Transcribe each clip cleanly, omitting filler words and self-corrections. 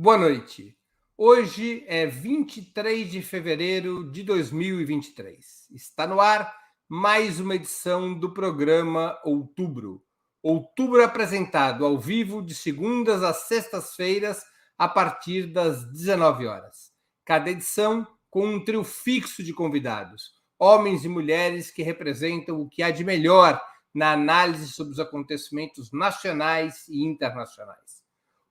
Boa noite. Hoje é 23 de fevereiro de 2023. Está no ar mais uma edição do programa Outubro. Outubro apresentado ao vivo de segundas às sextas-feiras, a partir das 19 horas. Cada edição com um trio fixo de convidados, homens e mulheres que representam o que há de melhor na análise sobre os acontecimentos nacionais e internacionais.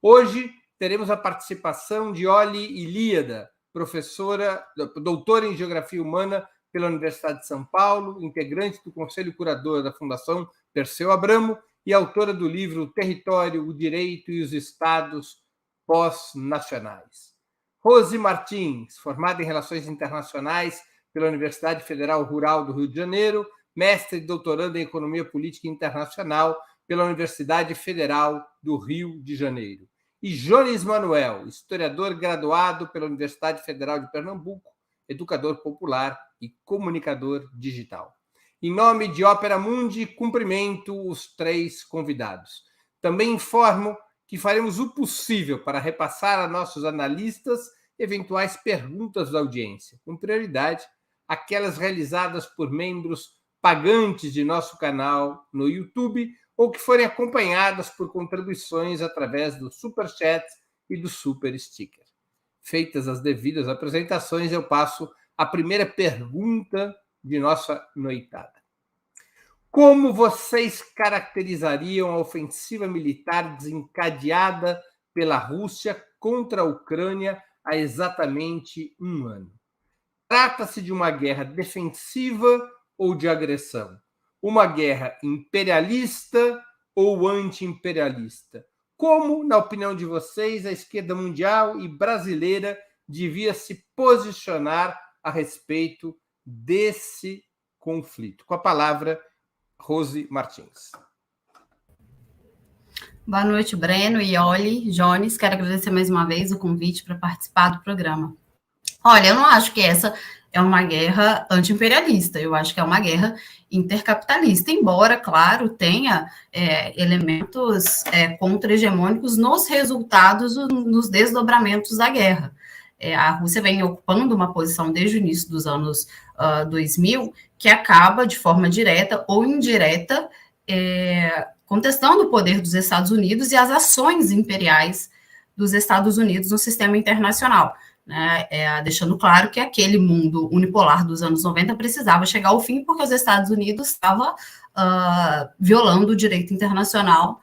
Hoje teremos a participação de Oli Ilíada, professora, doutora em Geografia Humana pela Universidade de São Paulo, integrante do Conselho Curador da Fundação Perseu Abramo e autora do livro O Território, o Direito e os Estados Pós-Nacionais. Rose Martins, formada em Relações Internacionais pela Universidade Federal Rural do Rio de Janeiro, mestre e doutoranda em Economia Política Internacional pela Universidade Federal do Rio de Janeiro. E Jones Manuel, historiador graduado pela Universidade Federal de Pernambuco, educador popular e comunicador digital. Em nome de Opera Mundi, cumprimento os três convidados. Também informo que faremos o possível para repassar a nossos analistas eventuais perguntas da audiência, com prioridade aquelas realizadas por membros pagantes de nosso canal no YouTube ou que forem acompanhadas por contribuições através do Super Chat e do Super Sticker. Feitas as devidas apresentações, eu passo à primeira pergunta de nossa noitada. Como vocês caracterizariam a ofensiva militar desencadeada pela Rússia contra a Ucrânia há exatamente um ano? Trata-se de uma guerra defensiva ou de agressão? Uma guerra imperialista ou anti-imperialista? Como, na opinião de vocês, a esquerda mundial e brasileira devia se posicionar a respeito desse conflito? Com a palavra, Rose Martins. Boa noite, Breno, Ioli, Jones. Quero agradecer mais uma vez o convite para participar do programa. Olha, eu não acho que essa é uma guerra anti-imperialista, eu acho que é uma guerra intercapitalista, embora, claro, tenha elementos contra-hegemônicos nos resultados, nos desdobramentos da guerra. A Rússia vem ocupando uma posição desde o início dos anos 2000, que acaba, de forma direta ou indireta, contestando o poder dos Estados Unidos e as ações imperiais dos Estados Unidos no sistema internacional. Né, deixando claro que aquele mundo unipolar dos anos 90 precisava chegar ao fim, porque os Estados Unidos estavam violando o direito internacional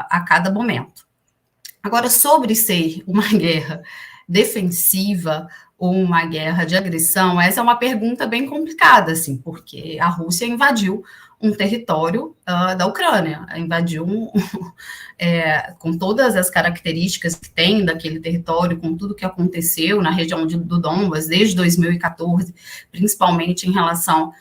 a cada momento. Agora, sobre ser uma guerra defensiva ou uma guerra de agressão, essa é uma pergunta bem complicada, assim, porque a Rússia invadiu um território da Ucrânia, invadiu com todas as características que tem daquele território, com tudo que aconteceu na região do Donbas desde 2014, principalmente em relação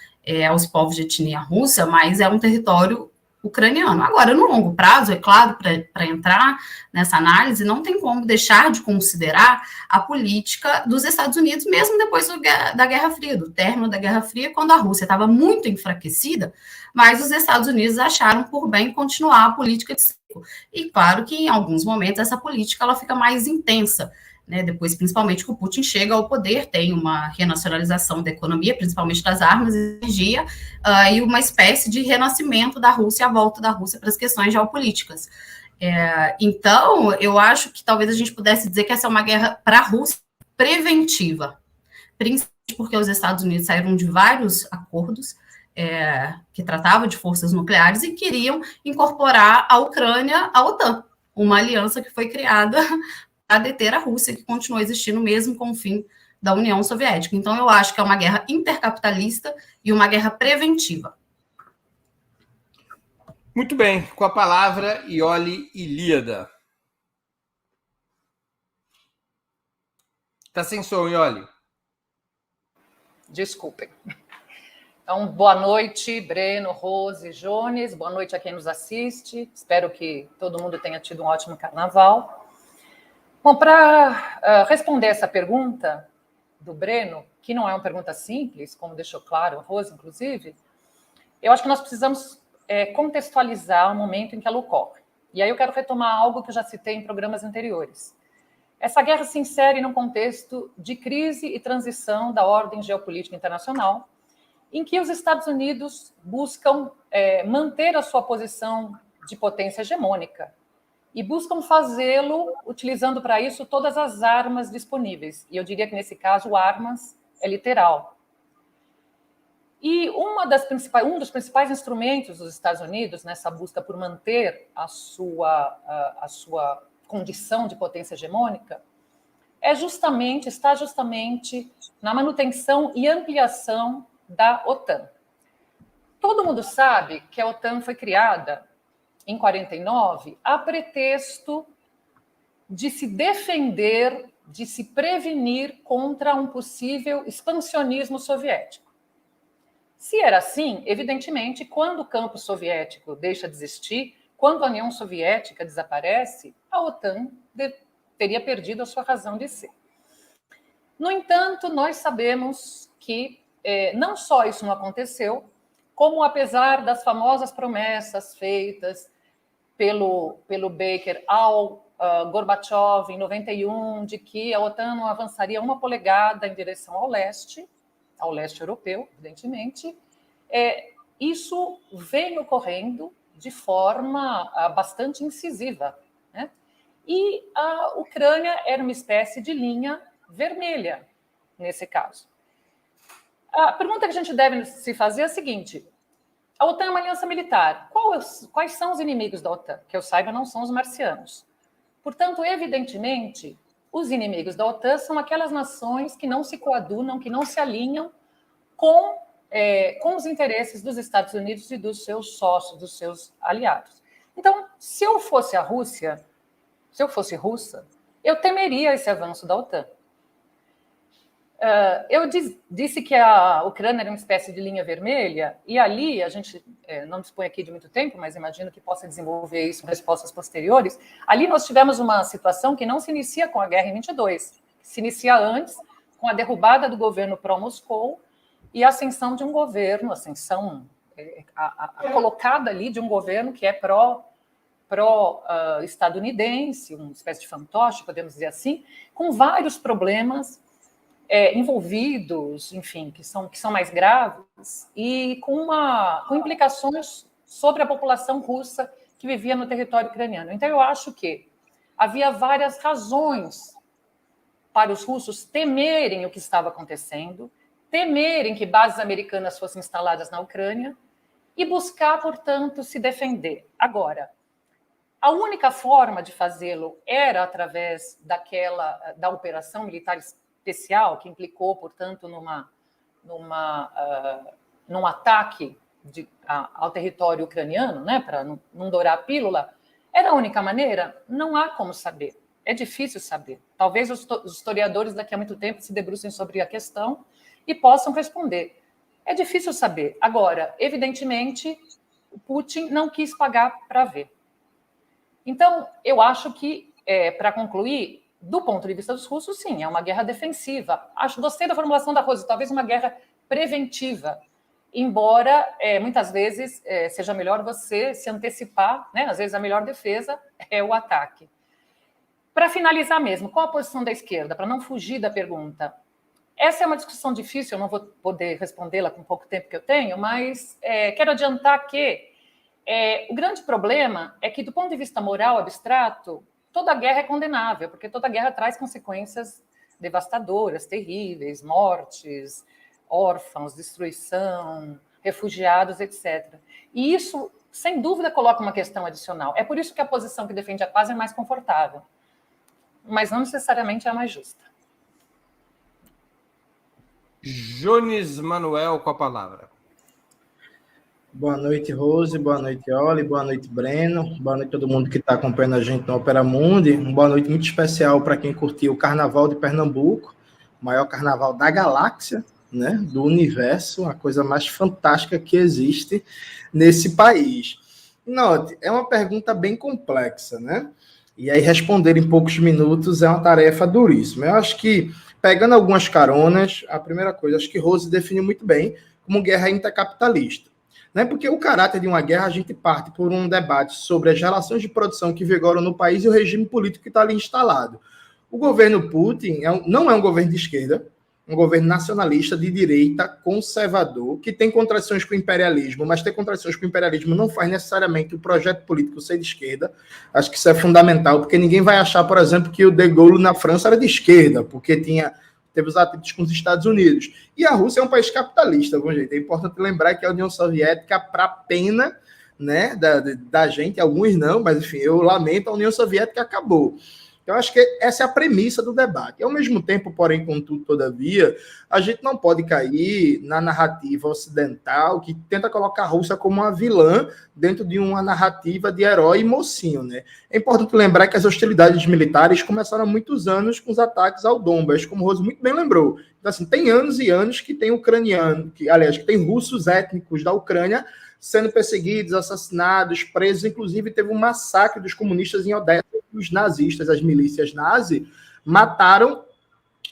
aos povos de etnia russa, mas é um território ucraniano. Agora, no longo prazo, é claro, para entrar nessa análise, não tem como deixar de considerar a política dos Estados Unidos, mesmo depois da Guerra Fria, do término da Guerra Fria, quando a Rússia estava muito enfraquecida, mas os Estados Unidos acharam por bem continuar a política de cerco. E claro que em alguns momentos essa política ela fica mais intensa, né? Depois, principalmente, que o Putin chega ao poder, tem uma renacionalização da economia, principalmente das armas e energia, e uma espécie de renascimento da Rússia, a volta da Rússia para as questões geopolíticas. Então, eu acho que talvez a gente pudesse dizer que essa é uma guerra para a Rússia preventiva, principalmente porque os Estados Unidos saíram de vários acordos que tratavam de forças nucleares e queriam incorporar a Ucrânia à OTAN, uma aliança que foi criada a deter a Rússia, que continuou existindo mesmo com o fim da União Soviética. Então, eu acho que é uma guerra intercapitalista e uma guerra preventiva. Muito bem. Com a palavra, Ioli Ilíada. Está sem som, Ioli. Desculpem. Então, boa noite, Breno, Rose, Jones. Boa noite a quem nos assiste. Espero que todo mundo tenha tido um ótimo carnaval. Bom, para responder essa pergunta do Breno, que não é uma pergunta simples, como deixou claro a Rose, inclusive, eu acho que nós precisamos contextualizar o momento em que ela ocorre. E aí eu quero retomar algo que eu já citei em programas anteriores. Essa guerra se insere num contexto de crise e transição da ordem geopolítica internacional, em que os Estados Unidos buscam manter a sua posição de potência hegemônica e buscam fazê-lo utilizando para isso todas as armas disponíveis. E eu diria que, nesse caso, armas é literal. E um dos principais instrumentos dos Estados Unidos nessa busca por manter a sua condição de potência hegemônica está justamente na manutenção e ampliação da OTAN. Todo mundo sabe que a OTAN foi criada em 49 a pretexto de se defender, de se prevenir contra um possível expansionismo soviético. Se era assim, evidentemente, quando o campo soviético deixa de existir, quando a União Soviética desaparece, a OTAN teria perdido a sua razão de ser. No entanto, nós sabemos que não só isso não aconteceu, como, apesar das famosas promessas feitas pelo Baker ao Gorbachev em 91, de que a OTAN não avançaria uma polegada em direção ao leste europeu, evidentemente, isso vem ocorrendo de forma bastante incisiva, né? E a Ucrânia era uma espécie de linha vermelha, nesse caso. A pergunta que a gente deve se fazer é a seguinte: a OTAN é uma aliança militar. Quais são os inimigos da OTAN? Que eu saiba, não são os marcianos. Portanto, evidentemente, os inimigos da OTAN são aquelas nações que não se coadunam, que não se alinham com os interesses dos Estados Unidos e dos seus sócios, dos seus aliados. Então, se eu fosse a Rússia, se eu fosse russa, eu temeria esse avanço da OTAN. Eu disse que a Ucrânia era uma espécie de linha vermelha, e ali a gente não dispõe aqui de muito tempo, mas imagino que possa desenvolver isso em respostas posteriores. Ali nós tivemos uma situação que não se inicia com a guerra em 22, se inicia antes, com a derrubada do governo pró-Moscou e a ascensão de um governo, a colocada ali de um governo que é pró-estadunidense, uma espécie de fantoche, podemos dizer assim, com vários problemas envolvidos, enfim, que são mais graves, e com implicações sobre a população russa que vivia no território ucraniano. Então, eu acho que havia várias razões para os russos temerem o que estava acontecendo, temerem que bases americanas fossem instaladas na Ucrânia e buscar, portanto, se defender. Agora, a única forma de fazê-lo era através da operação militar especial, que implicou, portanto, num ataque ao território ucraniano, né, para não dourar a pílula. Era a única maneira? Não há como saber. É difícil saber. Talvez os historiadores daqui a muito tempo se debrucem sobre a questão e possam responder. É difícil saber. Agora, evidentemente, o Putin não quis pagar para ver. Então, eu acho que, para concluir, do ponto de vista dos russos, sim, é uma guerra defensiva. Gostei da formulação da Rose, talvez uma guerra preventiva, embora muitas vezes seja melhor você se antecipar, né? Às vezes a melhor defesa é o ataque. Para finalizar mesmo, qual a posição da esquerda? Para não fugir da pergunta. Essa é uma discussão difícil, eu não vou poder respondê-la com o pouco tempo que eu tenho, mas quero adiantar que o grande problema é que, do ponto de vista moral abstrato, toda guerra é condenável, porque toda guerra traz consequências devastadoras, terríveis, mortes, órfãos, destruição, refugiados, etc. E isso, sem dúvida, coloca uma questão adicional. É por isso que a posição que defende a paz é mais confortável, mas não necessariamente é a mais justa. Jones Manuel com a palavra. Boa noite, Rose. Boa noite, Oli. Boa noite, Breno. Boa noite a todo mundo que está acompanhando a gente no Opera Mundi. Uma boa noite muito especial para quem curtiu o Carnaval de Pernambuco, o maior carnaval da galáxia, né, do universo, a coisa mais fantástica que existe nesse país. Note, é uma pergunta bem complexa, né? E aí responder em poucos minutos é uma tarefa duríssima. Eu acho que, pegando algumas caronas, a primeira coisa, acho que Rose definiu muito bem como guerra intercapitalista. Né? Porque o caráter de uma guerra, a gente parte por um debate sobre as relações de produção que vigoram no país e o regime político que está ali instalado. O governo Putin não é um governo de esquerda, um governo nacionalista de direita, conservador, que tem contradições com o imperialismo, mas ter contradições com o imperialismo não faz necessariamente o projeto político ser de esquerda. Acho que isso é fundamental, porque ninguém vai achar, por exemplo, que o De Gaulle na França era de esquerda, porque teve os atritos com os Estados Unidos. E a Rússia é um país capitalista, bom jeito. É importante lembrar que a União Soviética, para pena, né, da gente, alguns não, mas enfim, eu lamento, a União Soviética acabou. Eu acho que essa é a premissa do debate. Ao mesmo tempo, porém, contudo, todavia, a gente não pode cair na narrativa ocidental que tenta colocar a Rússia como uma vilã dentro de uma narrativa de herói e mocinho, né? É importante lembrar que as hostilidades militares começaram há muitos anos com os ataques ao Donbas, como o Rose muito bem lembrou. Então, assim, tem anos e anos que tem ucraniano, que tem russos étnicos da Ucrânia sendo perseguidos, assassinados, presos. Inclusive, teve um massacre dos comunistas em Odessa. Os nazistas, as milícias nazi, mataram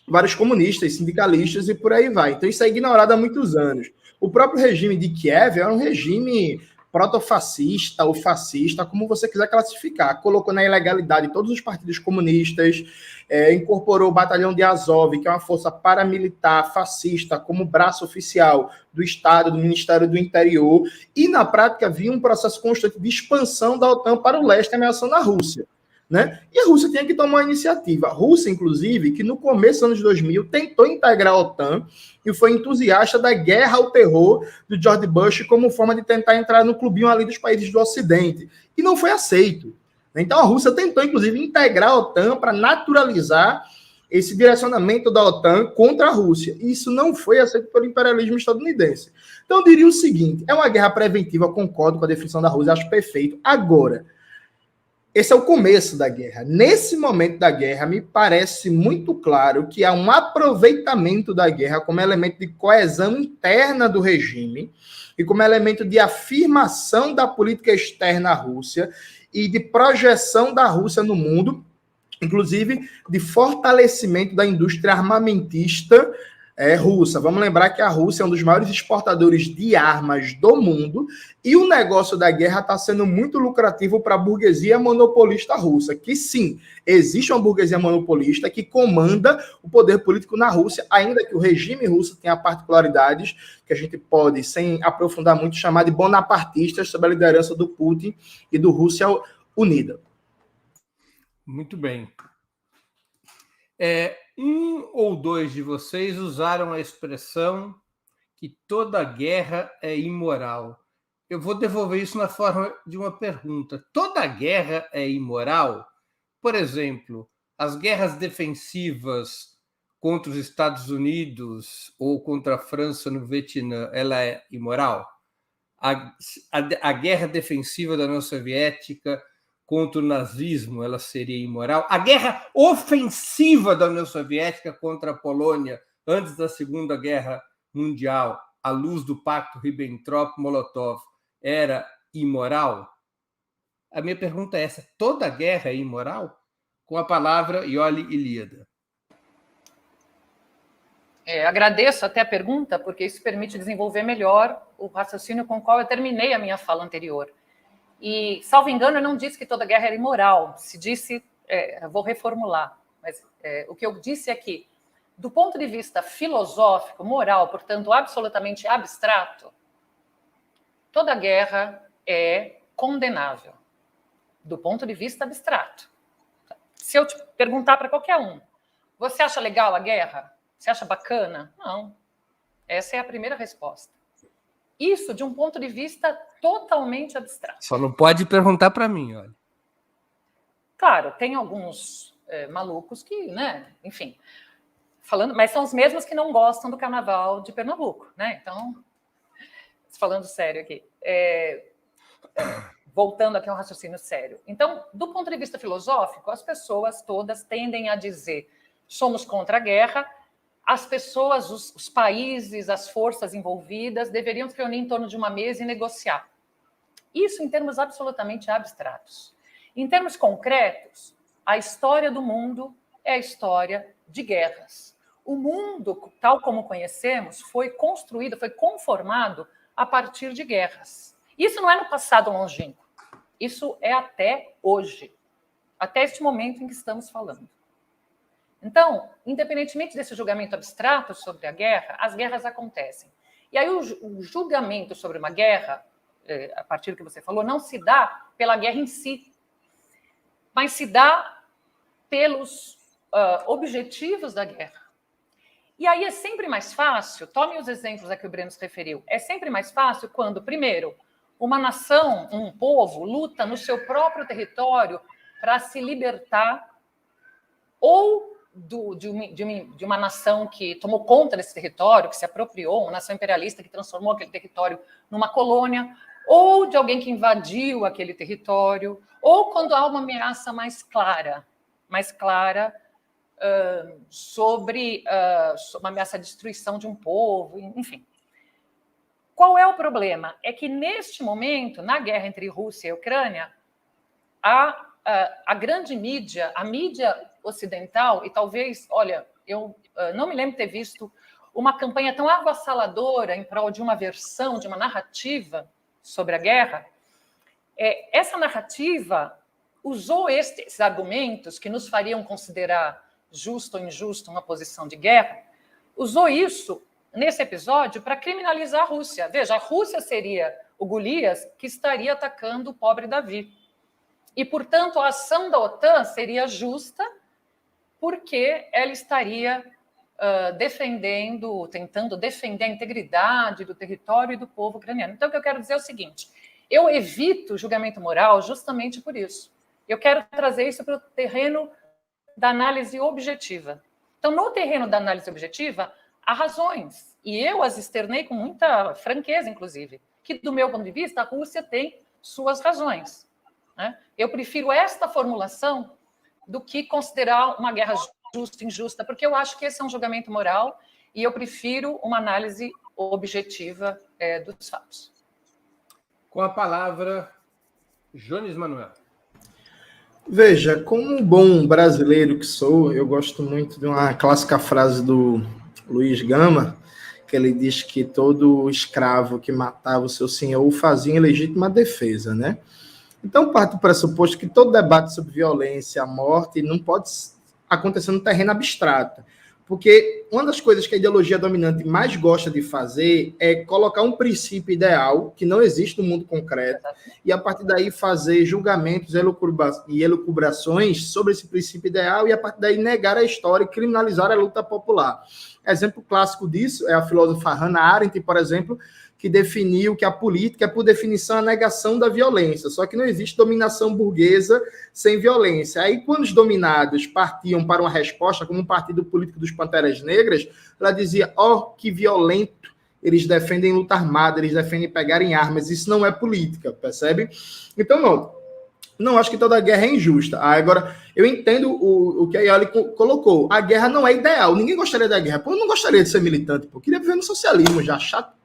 vários comunistas, sindicalistas e por aí vai. Então, isso é ignorado há muitos anos. O próprio regime de Kiev é um regime protofascista ou fascista, como você quiser classificar. Colocou na ilegalidade todos os partidos comunistas, incorporou o batalhão de Azov, que é uma força paramilitar fascista, como braço oficial do Estado, do Ministério do Interior, e na prática havia um processo constante de expansão da OTAN para o leste, ameaçando a Rússia. Né? E a Rússia tinha que tomar uma iniciativa. A Rússia, inclusive, que no começo dos anos 2000 tentou integrar a OTAN e foi entusiasta da guerra ao terror do George Bush como forma de tentar entrar no clubinho ali dos países do Ocidente. E não foi aceito. Então a Rússia tentou, inclusive, integrar a OTAN para naturalizar esse direcionamento da OTAN contra a Rússia. E isso não foi aceito pelo imperialismo estadunidense. Então eu diria o seguinte, é uma guerra preventiva, concordo com a definição da Rússia, acho perfeito. Agora, esse é o começo da guerra. Nesse momento da guerra, me parece muito claro que há um aproveitamento da guerra como elemento de coesão interna do regime e como elemento de afirmação da política externa à Rússia e de projeção da Rússia no mundo, inclusive de fortalecimento da indústria armamentista russa. Vamos lembrar que a Rússia é um dos maiores exportadores de armas do mundo e o negócio da guerra está sendo muito lucrativo para a burguesia monopolista russa, que sim, existe uma burguesia monopolista que comanda o poder político na Rússia, ainda que o regime russo tenha particularidades que a gente pode, sem aprofundar muito, chamar de bonapartistas sob a liderança do Putin e do Rússia Unida. Muito bem. Um ou dois de vocês usaram a expressão que toda guerra é imoral. Eu vou devolver isso na forma de uma pergunta. Toda guerra é imoral? Por exemplo, as guerras defensivas contra os Estados Unidos ou contra a França no Vietnã, ela é imoral? A guerra defensiva da União Soviética contra o nazismo, ela seria imoral? A guerra ofensiva da União Soviética contra a Polônia antes da Segunda Guerra Mundial, à luz do Pacto Ribbentrop-Molotov, era imoral? A minha pergunta é essa: toda guerra é imoral? Com a palavra, Iole Ilíada. Agradeço até a pergunta, porque isso permite desenvolver melhor o raciocínio com o qual eu terminei a minha fala anterior. E, salvo engano, eu não disse que toda guerra era imoral. Se disse, vou reformular. Mas o que eu disse é que, do ponto de vista filosófico, moral, portanto, absolutamente abstrato, toda guerra é condenável, do ponto de vista abstrato. Se eu te perguntar para qualquer um, você acha legal a guerra? Você acha bacana? Não. Essa é a primeira resposta. Isso de um ponto de vista totalmente abstrato. Só não pode perguntar para mim, olha. Claro, tem alguns malucos que, né, enfim, falando, mas são os mesmos que não gostam do carnaval de Pernambuco, né? Então, falando sério aqui, voltando aqui ao raciocínio sério. Então, do ponto de vista filosófico, as pessoas todas tendem a dizer: somos contra a guerra. As pessoas, os países, as forças envolvidas deveriam se reunir em torno de uma mesa e negociar. Isso em termos absolutamente abstratos. Em termos concretos, a história do mundo é a história de guerras. O mundo, tal como conhecemos, foi construído, foi conformado a partir de guerras. Isso não é no passado longínquo. Isso é até hoje, até este momento em que estamos falando. Então, independentemente desse julgamento abstrato sobre a guerra, as guerras acontecem. E aí o julgamento sobre uma guerra, a partir do que você falou, não se dá pela guerra em si, mas se dá pelos objetivos da guerra. E aí é sempre mais fácil, tome os exemplos a que o Breno se referiu, é sempre mais fácil quando, primeiro, uma nação, um povo, luta no seu próprio território para se libertar ou de uma nação que tomou conta desse território, que se apropriou, uma nação imperialista que transformou aquele território numa colônia, ou de alguém que invadiu aquele território, ou quando há uma ameaça mais clara sobre uma ameaça de destruição de um povo, enfim. Qual é o problema? É que, neste momento, na guerra entre Rússia e Ucrânia, a grande mídia, a mídia ocidental, e talvez, olha, eu não me lembro de ter visto uma campanha tão avassaladora em prol de uma versão, de uma narrativa sobre a guerra. Essa narrativa usou esses argumentos que nos fariam considerar justo ou injusto uma posição de guerra, usou isso nesse episódio para criminalizar a Rússia. Veja, a Rússia seria o Golias que estaria atacando o pobre Davi. E, portanto, a ação da OTAN seria justa porque ela estaria tentando defender a integridade do território e do povo ucraniano. Então, o que eu quero dizer é o seguinte, eu evito julgamento moral justamente por isso. Eu quero trazer isso para o terreno da análise objetiva. Então, no terreno da análise objetiva, há razões, e eu as externei com muita franqueza, inclusive, que, do meu ponto de vista, a Rússia tem suas razões. Né? Eu prefiro esta formulação do que considerar uma guerra justa e injusta, porque eu acho que esse é um julgamento moral e eu prefiro uma análise objetiva dos fatos. Com a palavra, Jones Manuel. Veja, como um bom brasileiro que sou, eu gosto muito de uma clássica frase do Luiz Gama, que ele diz que todo escravo que matava o seu senhor o fazia em legítima defesa, né? Então, parte do pressuposto que todo debate sobre violência, a morte, não pode acontecer no terreno abstrato. Porque uma das coisas que a ideologia dominante mais gosta de fazer é colocar um princípio ideal que não existe no mundo concreto e, a partir daí, fazer julgamentos e elucubrações sobre esse princípio ideal e, a partir daí, negar a história e criminalizar a luta popular. Exemplo clássico disso é a filósofa Hannah Arendt, por exemplo, que definiu que a política é, por definição, a negação da violência. Só que não existe dominação burguesa sem violência. Aí, quando os dominados partiam para uma resposta, como um partido político dos Panteras Negras, ela dizia, que violento, eles defendem luta armada, eles defendem pegarem armas. Isso não é política, percebe? Então, não acho que toda guerra é injusta. Luta. Eu entendo o que a Ioli colocou. A guerra não é ideal. Ninguém gostaria da guerra. Eu não gostaria de ser militante. Eu queria viver no socialismo já. Chato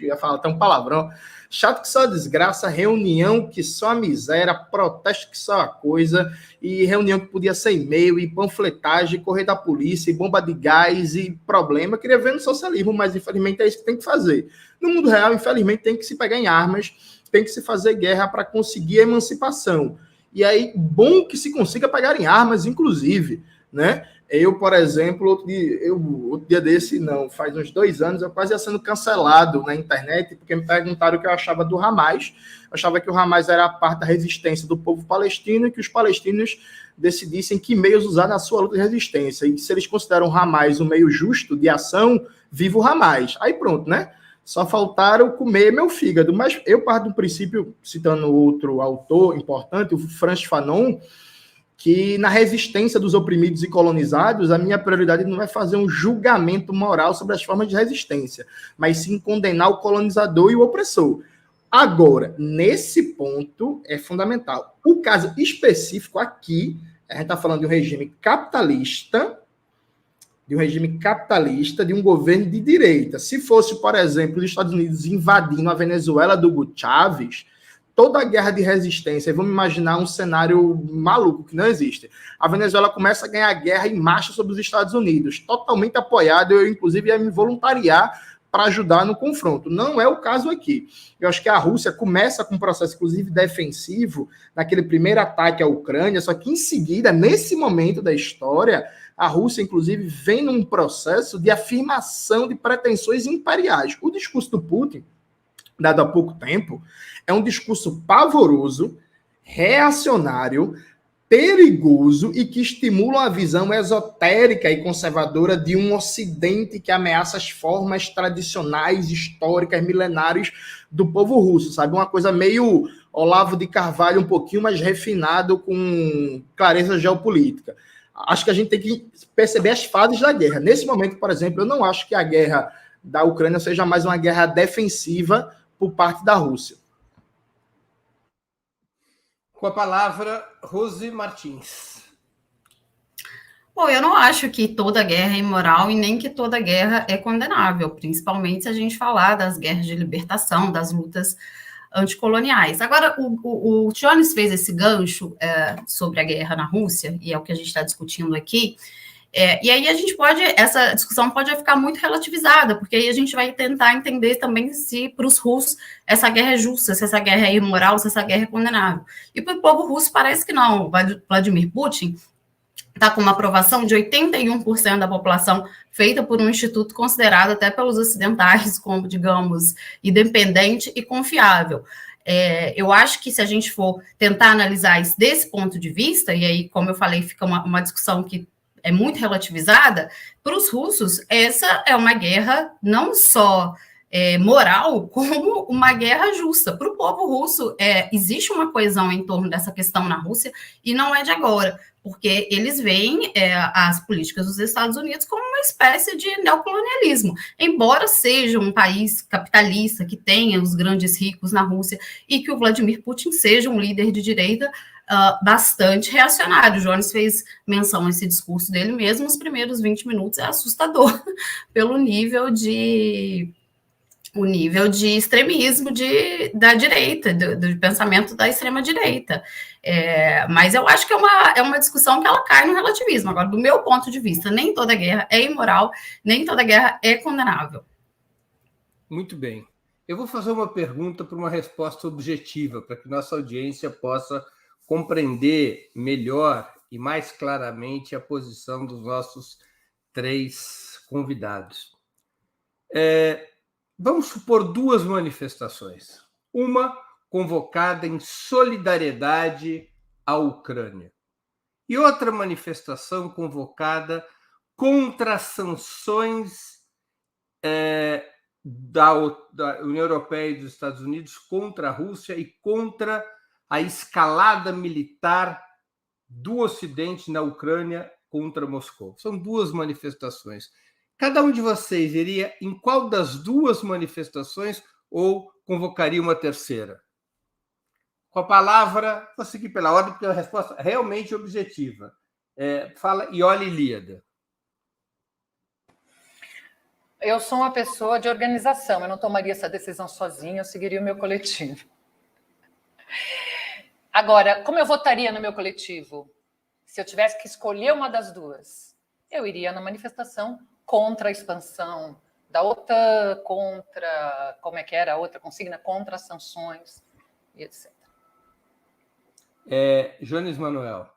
ia falar até um palavrão, chato que só desgraça, reunião que só a miséria, protesto que só a coisa, e reunião que podia ser e-mail, e panfletagem, correr da polícia, e bomba de gás, e problema. Eu queria ver no socialismo, mas infelizmente é isso que tem que fazer. No mundo real, infelizmente, tem que se pegar em armas, tem que se fazer guerra para conseguir a emancipação. E aí, bom que se consiga pegar em armas, inclusive, né? Eu, por exemplo, outro dia desse, faz uns 2 anos, eu quase ia sendo cancelado na internet, porque me perguntaram o que eu achava do Hamas. Eu achava que o Hamas era a parte da resistência do povo palestino e que os palestinos decidissem que meios usar na sua luta de resistência. E se eles consideram o Hamas um meio justo de ação, viva o Hamas. Aí pronto, né? Só faltaram comer meu fígado. Mas eu parto do princípio, citando outro autor importante, o Frantz Fanon, que na resistência dos oprimidos e colonizados, a minha prioridade não é fazer um julgamento moral sobre as formas de resistência, mas sim condenar o colonizador e o opressor. Agora, nesse ponto, é fundamental. O caso específico aqui, a gente está falando de um regime capitalista, de um governo de direita. Se fosse, por exemplo, os Estados Unidos invadindo a Venezuela do Hugo Chávez, toda a guerra de resistência, vamos imaginar um cenário maluco que não existe. A Venezuela começa a ganhar guerra em marcha sobre os Estados Unidos, totalmente apoiado, eu inclusive ia me voluntariar para ajudar no confronto. Não é o caso aqui. Eu acho que a Rússia começa com um processo, inclusive, defensivo, naquele primeiro ataque à Ucrânia, só que em seguida, nesse momento da história, a Rússia, inclusive, vem num processo de afirmação de pretensões imperiais. O discurso do Putin, dado há pouco tempo, é um discurso pavoroso, reacionário, perigoso e que estimula a visão esotérica e conservadora de um Ocidente que ameaça as formas tradicionais, históricas, milenares do povo russo, sabe? Uma coisa meio Olavo de Carvalho, um pouquinho mais refinado, com clareza geopolítica. Acho que a gente tem que perceber as fases da guerra. Nesse momento, por exemplo, eu não acho que a guerra da Ucrânia seja mais uma guerra defensiva por parte da Rússia. Com a palavra, Rose Martins. Bom, eu não acho que toda guerra é imoral e nem que toda guerra é condenável, principalmente se a gente falar das guerras de libertação, das lutas anticoloniais. Agora, o Jones fez esse gancho sobre a guerra na Rússia, e é o que a gente está discutindo aqui, e aí essa discussão pode ficar muito relativizada, porque aí a gente vai tentar entender também se para os russos essa guerra é justa, se essa guerra é imoral, se essa guerra é condenável. E para o povo russo parece que não. O Vladimir Putin está com uma aprovação de 81% da população, feita por um instituto considerado até pelos ocidentais como, digamos, independente e confiável. Eu acho que se a gente for tentar analisar isso desse ponto de vista, e aí, como eu falei, fica uma discussão que é muito relativizada, para os russos, essa é uma guerra não só moral, como uma guerra justa. Para o povo russo, existe uma coesão em torno dessa questão na Rússia, e não é de agora, porque eles veem as políticas dos Estados Unidos como uma espécie de neocolonialismo. Embora seja um país capitalista, que tenha os grandes ricos na Rússia, e que o Vladimir Putin seja um líder de direita bastante reacionário. O Jones fez menção a esse discurso dele mesmo, nos primeiros 20 minutos é assustador, pelo nível de extremismo da direita, do pensamento da extrema-direita. Mas eu acho que é uma discussão que ela cai no relativismo. Agora, do meu ponto de vista, nem toda guerra é imoral, nem toda guerra é condenável. Muito bem. Eu vou fazer uma pergunta para uma resposta objetiva, para que nossa audiência possa compreender melhor e mais claramente a posição dos nossos 3 convidados. Vamos supor 2 manifestações. Uma convocada em solidariedade à Ucrânia e outra manifestação convocada contra as sanções da União Europeia e dos Estados Unidos contra a Rússia e contra a escalada militar do Ocidente na Ucrânia contra Moscou. São 2 manifestações. Cada um de vocês iria em qual das 2 manifestações ou convocaria uma terceira? Com a palavra, vou seguir pela ordem, porque a resposta é realmente objetiva. Fala Iole Ilíada. Eu sou uma pessoa de organização, eu não tomaria essa decisão sozinha, eu seguiria o meu coletivo. Agora, como eu votaria no meu coletivo? Se eu tivesse que escolher uma das 2, eu iria na manifestação contra a expansão da OTAN, contra, como é que era a outra consigna? Contra as sanções e etc. Jones Manuel.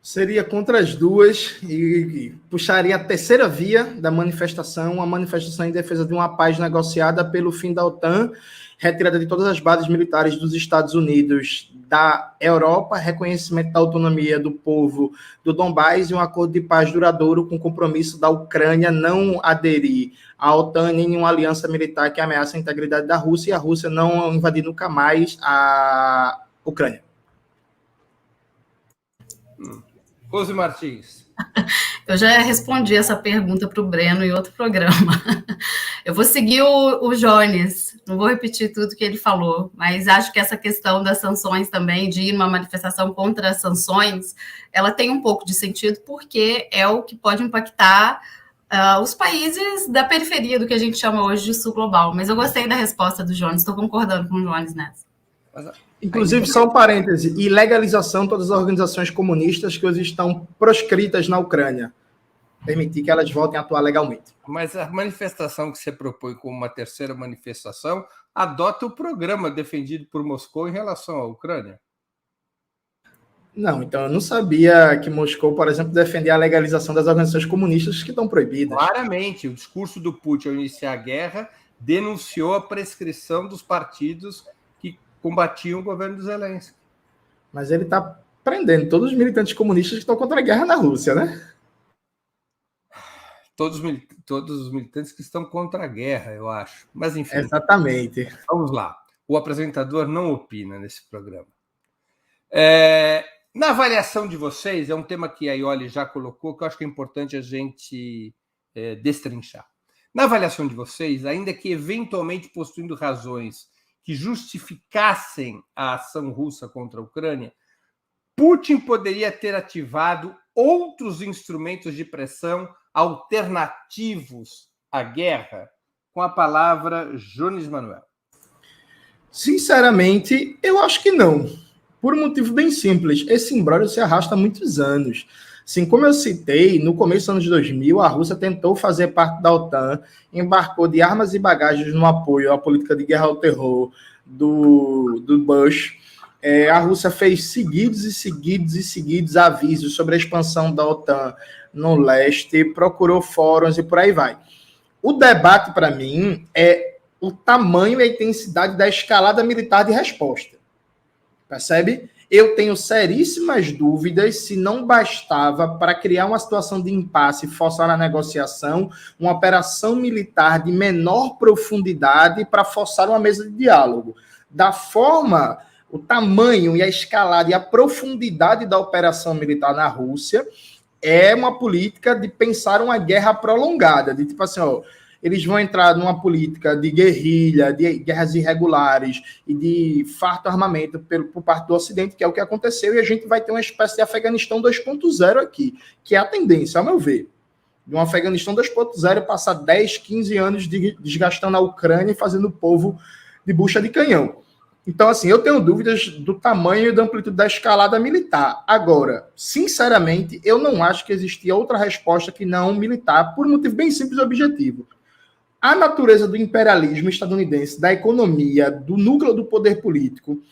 Seria contra as 2 e puxaria a terceira via da manifestação, uma manifestação em defesa de uma paz negociada pelo fim da OTAN, retirada de todas as bases militares dos Estados Unidos, da Europa, reconhecimento da autonomia do povo do Donbás e um acordo de paz duradouro com compromisso da Ucrânia não aderir à OTAN nem nenhuma aliança militar que ameaça a integridade da Rússia e a Rússia não invadir nunca mais a Ucrânia. Rose Martins. Eu já respondi essa pergunta para o Breno em outro programa. Eu vou seguir o Jones, não vou repetir tudo que ele falou, mas acho que essa questão das sanções também, de ir numa manifestação contra as sanções, ela tem um pouco de sentido, porque é o que pode impactar os países da periferia do que a gente chama hoje de sul global. Mas eu gostei da resposta do Jones, estou concordando com o Jones nessa. Inclusive, só um parêntese, e legalização de todas as organizações comunistas que hoje estão proscritas na Ucrânia. permitir que elas voltem a atuar legalmente. Mas a manifestação que você propõe como uma terceira manifestação adota o programa defendido por Moscou em relação à Ucrânia? Não, então eu não sabia que Moscou, por exemplo, defendia a legalização das organizações comunistas que estão proibidas. Claramente, o discurso do Putin ao iniciar a guerra denunciou a prescrição dos partidos que combatiam o governo do Zelensky. Mas ele está prendendo todos os militantes comunistas que estão contra a guerra na Rússia, né? Todos os militantes que estão contra a guerra, eu acho. Mas, enfim. Exatamente. Vamos lá. O apresentador não opina nesse programa. Na avaliação de vocês, é um tema que a Ioli já colocou, que eu acho que é importante a gente destrinchar. Na avaliação de vocês, ainda que eventualmente possuindo razões que justificassem a ação russa contra a Ucrânia, Putin poderia ter ativado outros instrumentos de pressão alternativos à guerra? Com a palavra, Jones Manuel. Sinceramente, eu acho que não. Por um motivo bem simples. Esse imbróglio se arrasta há muitos anos. Assim, como eu citei, no começo dos anos 2000, a Rússia tentou fazer parte da OTAN, embarcou de armas e bagagens no apoio à política de guerra ao terror do Bush. A Rússia fez seguidos avisos sobre a expansão da OTAN no leste, procurou fóruns e por aí vai. O debate, para mim, é o tamanho e a intensidade da escalada militar de resposta. Percebe? Eu tenho seríssimas dúvidas se não bastava para criar uma situação de impasse e forçar a negociação, uma operação militar de menor profundidade para forçar uma mesa de diálogo. Da forma, o tamanho e a escalada e a profundidade da operação militar na Rússia é uma política de pensar uma guerra prolongada, de tipo assim, ó, eles vão entrar numa política de guerrilha, de guerras irregulares e de farto armamento por parte do Ocidente, que é o que aconteceu, e a gente vai ter uma espécie de Afeganistão 2.0 aqui, que é a tendência, ao meu ver. De um Afeganistão 2.0 passar 10, 15 anos desgastando a Ucrânia e fazendo o povo de bucha de canhão. Então, assim, eu tenho dúvidas do tamanho e da amplitude da escalada militar. Agora, sinceramente, eu não acho que existia outra resposta que não militar, por um motivo bem simples e objetivo. A natureza do imperialismo estadunidense, da economia, do núcleo do poder político,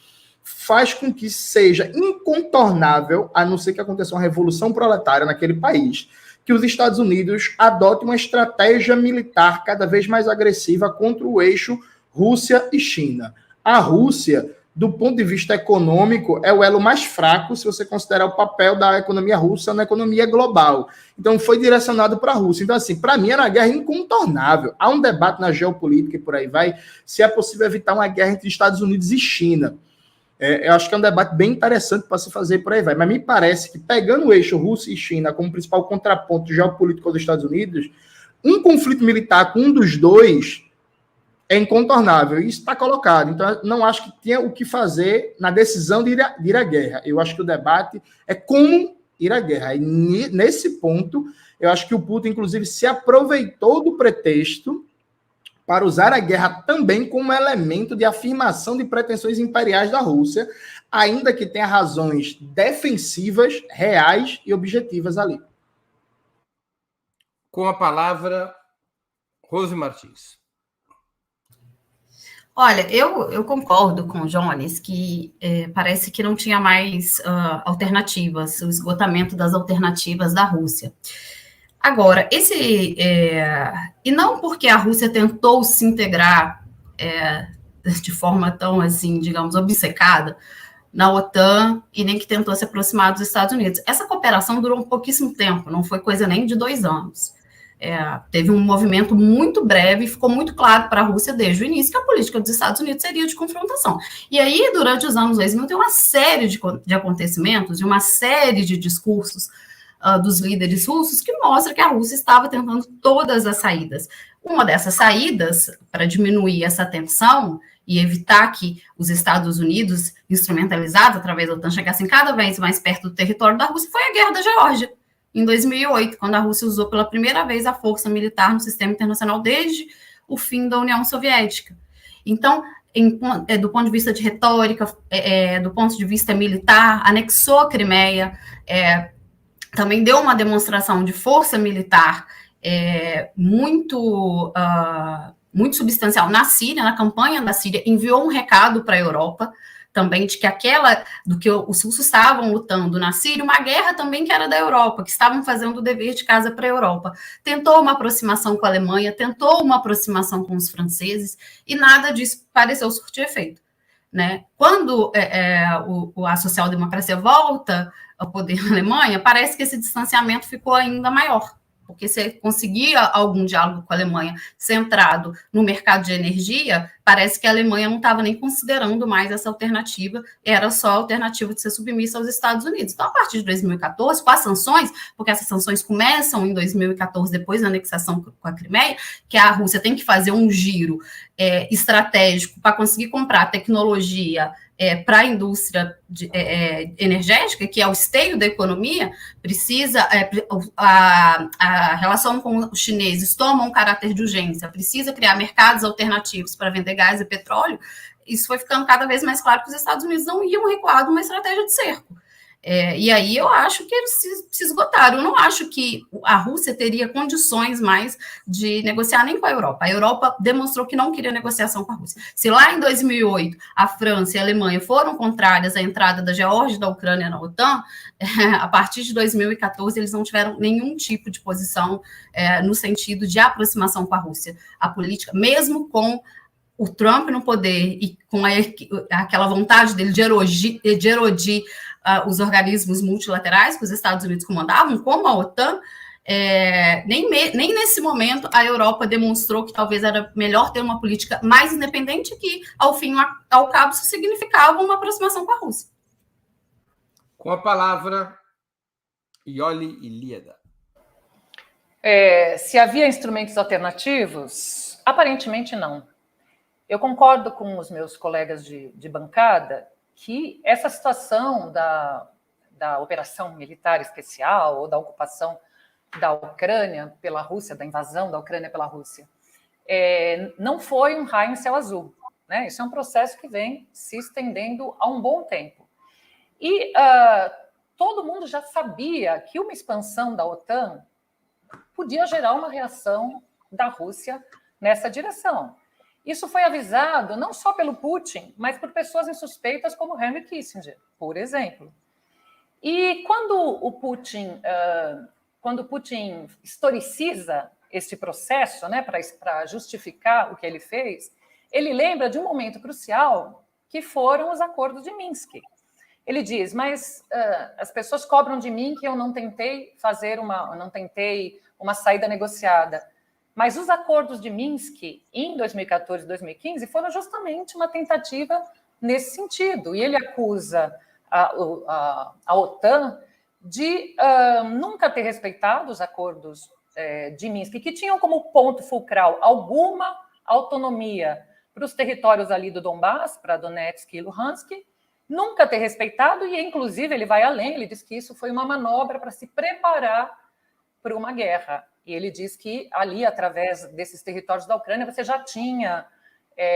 faz com que seja incontornável, a não ser que aconteça uma revolução proletária naquele país, que os Estados Unidos adotem uma estratégia militar cada vez mais agressiva contra o eixo Rússia e China. A Rússia, do ponto de vista econômico, é o elo mais fraco se você considerar o papel da economia russa na economia global. Então, foi direcionado para a Rússia. Então, assim, para mim era uma guerra incontornável. Há um debate na geopolítica e por aí vai, se é possível evitar uma guerra entre Estados Unidos e China. Eu acho que é um debate bem interessante para se fazer por aí vai. Mas me parece que, pegando o eixo Rússia e China como principal contraponto geopolítico dos Estados Unidos, um conflito militar com um dos dois é incontornável, e isso está colocado. Então, não acho que tenha o que fazer na decisão de ir à guerra. Eu acho que o debate é como ir à guerra. E nesse ponto, eu acho que o Putin, inclusive, se aproveitou do pretexto para usar a guerra também como elemento de afirmação de pretensões imperiais da Rússia, ainda que tenha razões defensivas, reais e objetivas ali. Com a palavra, Rose Martins. Olha, eu concordo com o Jones que parece que não tinha mais alternativas, o esgotamento das alternativas da Rússia. Agora, e não porque a Rússia tentou se integrar de forma tão, assim, digamos, obcecada na OTAN e nem que tentou se aproximar dos Estados Unidos. Essa cooperação durou um pouquíssimo tempo, não foi coisa nem de 2 anos. Teve um movimento muito breve e ficou muito claro para a Rússia desde o início que a política dos Estados Unidos seria de confrontação. E aí, durante os anos 2000, tem uma série de acontecimentos e uma série de discursos dos líderes russos que mostra que a Rússia estava tentando todas as saídas. Uma dessas saídas, para diminuir essa tensão e evitar que os Estados Unidos, instrumentalizados através da OTAN, chegassem cada vez mais perto do território da Rússia, foi a Guerra da Geórgia, em 2008, quando a Rússia usou pela primeira vez a força militar no sistema internacional desde o fim da União Soviética. Então, do ponto de vista de retórica, do ponto de vista militar, anexou a Crimeia, também deu uma demonstração de força militar muito substancial na Síria, na campanha da Síria, enviou um recado para a Europa também de que do que os russos estavam lutando na Síria, uma guerra também que era da Europa, que estavam fazendo o dever de casa para a Europa. Tentou uma aproximação com a Alemanha, tentou uma aproximação com os franceses, e nada disso pareceu surtir efeito. Né? Quando a social-democracia volta ao poder na Alemanha, parece que esse distanciamento ficou ainda maior, porque se conseguia algum diálogo com a Alemanha centrado no mercado de energia, parece que a Alemanha não estava nem considerando mais essa alternativa, era só a alternativa de ser submissa aos Estados Unidos. Então, a partir de 2014, com as sanções, porque essas sanções começam em 2014, depois da anexação com a Crimeia, que a Rússia tem que fazer um giro estratégico para conseguir comprar tecnologia para a indústria energética, que é o esteio da economia, precisa a relação com os chineses toma um caráter de urgência, precisa criar mercados alternativos para vender gás e petróleo. Isso foi ficando cada vez mais claro que os Estados Unidos não iam recuar de uma estratégia de cerco. E aí eu acho que eles se esgotaram. Eu não acho que a Rússia teria condições mais de negociar nem com a Europa. A Europa demonstrou que não queria negociação com a Rússia. Se lá em 2008 a França e a Alemanha foram contrárias à entrada da Geórgia e da Ucrânia na OTAN, a partir de 2014 eles não tiveram nenhum tipo de posição no sentido de aproximação com a Rússia. A política, mesmo com o Trump no poder e com aquela vontade dele de erodir os organismos multilaterais que os Estados Unidos comandavam, como a OTAN, nem nesse momento a Europa demonstrou que talvez era melhor ter uma política mais independente, que, ao fim e ao cabo, isso significava uma aproximação com a Rússia. Com a palavra, Ioli Ilíada. Se havia instrumentos alternativos, aparentemente não. Eu concordo com os meus colegas de bancada que essa situação da operação militar especial ou da ocupação da Ucrânia pela Rússia, da invasão da Ucrânia pela Rússia, não foi um raio em céu azul. Né? Isso é um processo que vem se estendendo há um bom tempo. E todo mundo já sabia que uma expansão da OTAN podia gerar uma reação da Rússia nessa direção. Isso foi avisado não só pelo Putin, mas por pessoas insuspeitas como Henry Kissinger, por exemplo. E quando o Putin historiciza esse processo, né, para justificar o que ele fez, ele lembra de um momento crucial que foram os acordos de Minsk. Ele diz, mas as pessoas cobram de mim que eu não tentei uma saída negociada. Mas os acordos de Minsk, em 2014 e 2015, foram justamente uma tentativa nesse sentido. E ele acusa a OTAN de nunca ter respeitado os acordos de Minsk, que tinham como ponto fulcral alguma autonomia para os territórios ali do Donbass, para Donetsk e Luhansk, nunca ter respeitado, e inclusive ele vai além, ele diz que isso foi uma manobra para se preparar para uma guerra. E ele diz que ali, através desses territórios da Ucrânia, você já tinha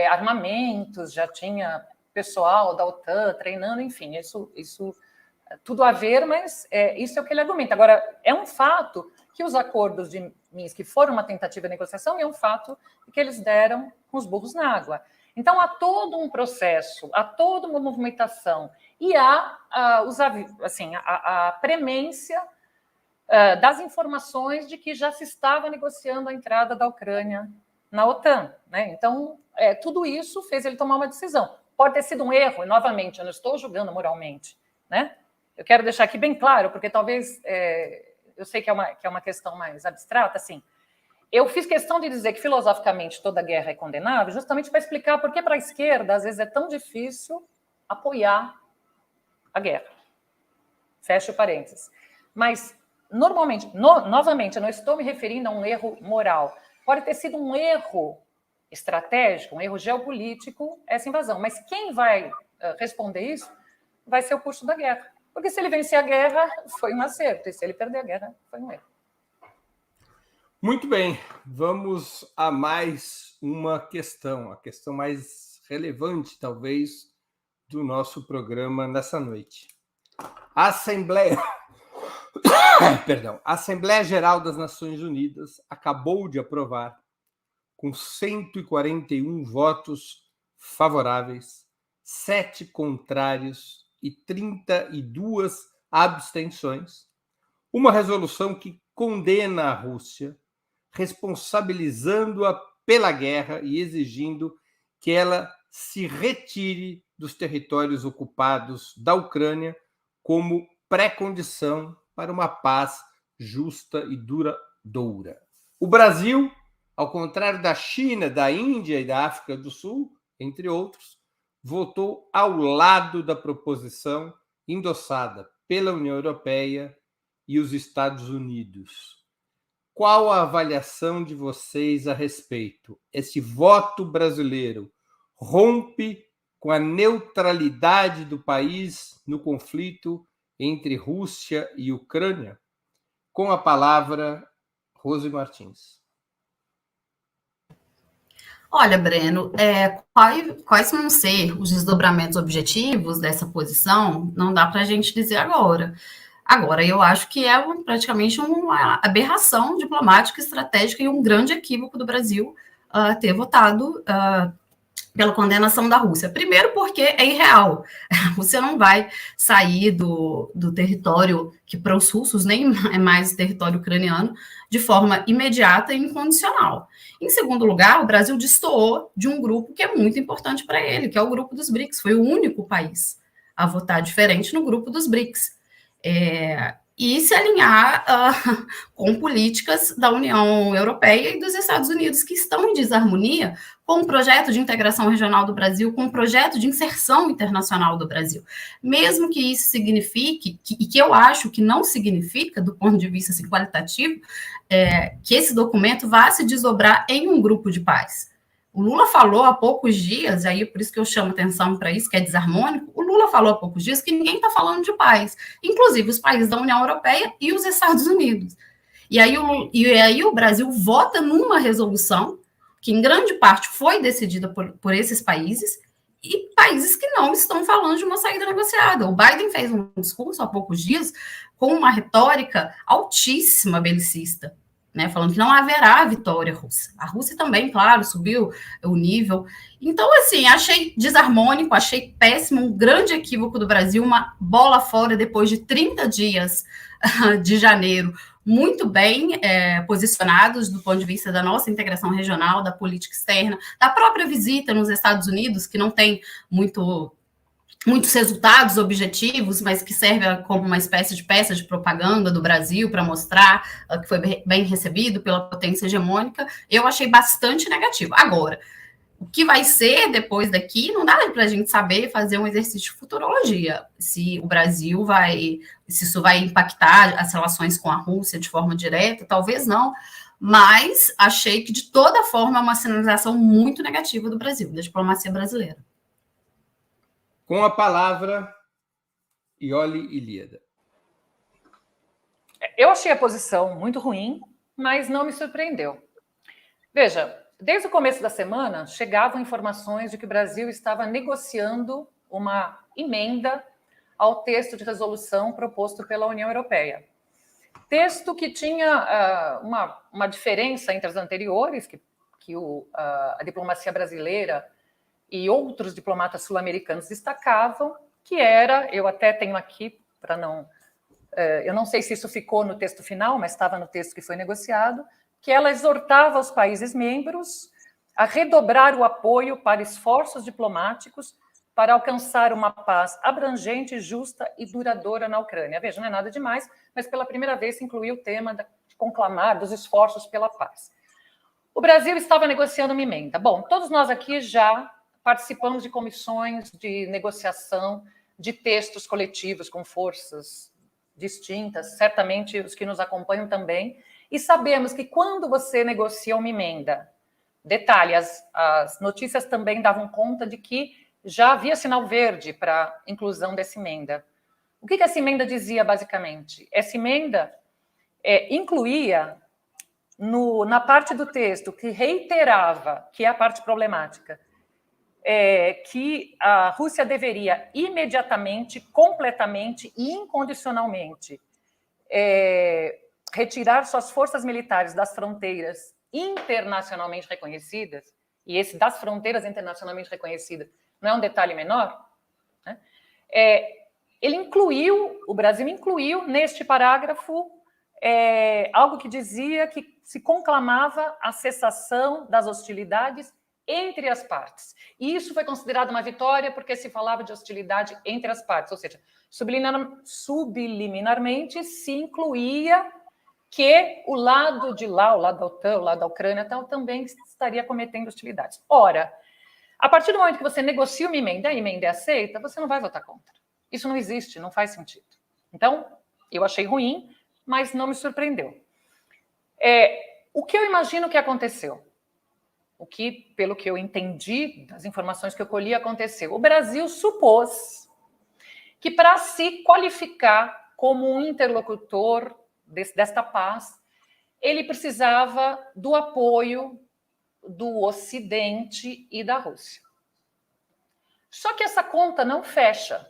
armamentos, já tinha pessoal da OTAN treinando, enfim, isso tudo a ver, mas isso é o que ele argumenta. Agora, é um fato que os acordos de Minsk foram uma tentativa de negociação e é um fato que eles deram com os burros na água. Então, há todo um processo, há toda uma movimentação e há a premência das informações de que já se estava negociando a entrada da Ucrânia na OTAN. Né? Então, tudo isso fez ele tomar uma decisão. Pode ter sido um erro, e novamente, eu não estou julgando moralmente. Né? Eu quero deixar aqui bem claro, porque talvez, eu sei que é uma questão mais abstrata, assim, eu fiz questão de dizer que filosoficamente toda guerra é condenável, justamente para explicar por que para a esquerda, às vezes, é tão difícil apoiar a guerra. Fecho parênteses. Mas normalmente, novamente, eu não estou me referindo a um erro moral. Pode ter sido um erro estratégico, um erro geopolítico, essa invasão. Mas quem vai responder isso vai ser o custo da guerra. Porque se ele vencer a guerra, foi um acerto. E se ele perder a guerra, foi um erro. Muito bem. Vamos a mais uma questão. A questão mais relevante, talvez, do nosso programa nessa noite. A Assembleia Perdão, a Assembleia Geral das Nações Unidas acabou de aprovar, com 141 votos favoráveis, 7 contrários e 32 abstenções, uma resolução que condena a Rússia, responsabilizando-a pela guerra e exigindo que ela se retire dos territórios ocupados da Ucrânia como pré-condição para uma paz justa e duradoura. O Brasil, ao contrário da China, da Índia e da África do Sul, entre outros, votou ao lado da proposição endossada pela União Europeia e os Estados Unidos. Qual a avaliação de vocês a respeito? Esse voto brasileiro rompe com a neutralidade do país no conflito entre Rússia e Ucrânia? Com a palavra, Rose Martins. Olha, Breno, quais vão ser os desdobramentos objetivos dessa posição? Não dá para a gente dizer agora. Agora, eu acho que é praticamente uma aberração diplomática, estratégica e um grande equívoco do Brasil ter votado pela condenação da Rússia. Primeiro, porque é irreal. A Rússia não vai sair do território, que para os russos nem é mais território ucraniano, de forma imediata e incondicional. Em segundo lugar, o Brasil destoou de um grupo que é muito importante para ele, que é o grupo dos BRICS. Foi o único país a votar diferente no grupo dos BRICS. E se alinhar com políticas da União Europeia e dos Estados Unidos, que estão em desarmonia com o projeto de integração regional do Brasil, com o projeto de inserção internacional do Brasil. Mesmo que isso signifique, e que eu acho que não significa, do ponto de vista assim, qualitativo, que esse documento vá se desdobrar em um grupo de paz. O Lula falou há poucos dias, aí por isso que eu chamo atenção para isso, que é desarmônico, o Lula falou há poucos dias que ninguém está falando de paz, inclusive os países da União Europeia e os Estados Unidos. E aí o Brasil vota numa resolução que em grande parte foi decidida por esses países, e países que não estão falando de uma saída negociada. O Biden fez um discurso há poucos dias com uma retórica altíssima belicista, né, falando que não haverá vitória russa. A Rússia também, claro, subiu o nível. Então, assim, achei desarmônico, achei péssimo, um grande equívoco do Brasil, uma bola fora depois de 30 dias de janeiro, muito bem posicionados do ponto de vista da nossa integração regional, da política externa, da própria visita nos Estados Unidos, que não tem muitos resultados objetivos, mas que serve como uma espécie de peça de propaganda do Brasil para mostrar que foi bem recebido pela potência hegemônica, eu achei bastante negativo. Agora, o que vai ser depois daqui, não dá para a gente saber fazer um exercício de futurologia, se o Brasil se isso vai impactar as relações com a Rússia de forma direta, talvez não, mas achei que, de toda forma, é uma sinalização muito negativa do Brasil, da diplomacia brasileira. Com a palavra, Iole Ilíada. Eu achei a posição muito ruim, mas não me surpreendeu. Veja, desde o começo da semana, chegavam informações de que o Brasil estava negociando uma emenda ao texto de resolução proposto pela União Europeia. Texto que tinha uma diferença entre as anteriores, que a diplomacia brasileira e outros diplomatas sul-americanos destacavam, que era, eu até tenho aqui, para não... eu não sei se isso ficou no texto final, mas estava no texto que foi negociado, que ela exortava os países membros a redobrar o apoio para esforços diplomáticos para alcançar uma paz abrangente, justa e duradoura na Ucrânia. Veja, não é nada demais, mas pela primeira vez se incluiu o tema de conclamar dos esforços pela paz. O Brasil estava negociando uma emenda. Bom, todos nós aqui já participamos de comissões de negociação de textos coletivos com forças distintas, certamente os que nos acompanham também, e sabemos que quando você negocia uma emenda, detalhe, as notícias também davam conta de que já havia sinal verde para a inclusão dessa emenda. O que essa emenda dizia, basicamente? Essa emenda incluía, na parte do texto que reiterava, que é a parte problemática, que a Rússia deveria imediatamente, completamente e incondicionalmente retirar suas forças militares das fronteiras internacionalmente reconhecidas, e esse das fronteiras internacionalmente reconhecidas não é um detalhe menor, né? O Brasil incluiu neste parágrafo algo que dizia que se conclamava a cessação das hostilidades entre as partes. E isso foi considerado uma vitória porque se falava de hostilidade entre as partes, ou seja, subliminarmente se incluía que o lado de lá, o lado da OTAN, o lado da Ucrânia, também estaria cometendo hostilidades. Ora, a partir do momento que você negocia uma emenda, a emenda é aceita, você não vai votar contra. Isso não existe, não faz sentido. Então, eu achei ruim, mas não me surpreendeu. O que eu imagino que aconteceu? O que, pelo que eu entendi das informações que eu colhi, aconteceu. O Brasil supôs que, para se qualificar como um interlocutor desta paz, ele precisava do apoio do Ocidente e da Rússia. Só que essa conta não fecha,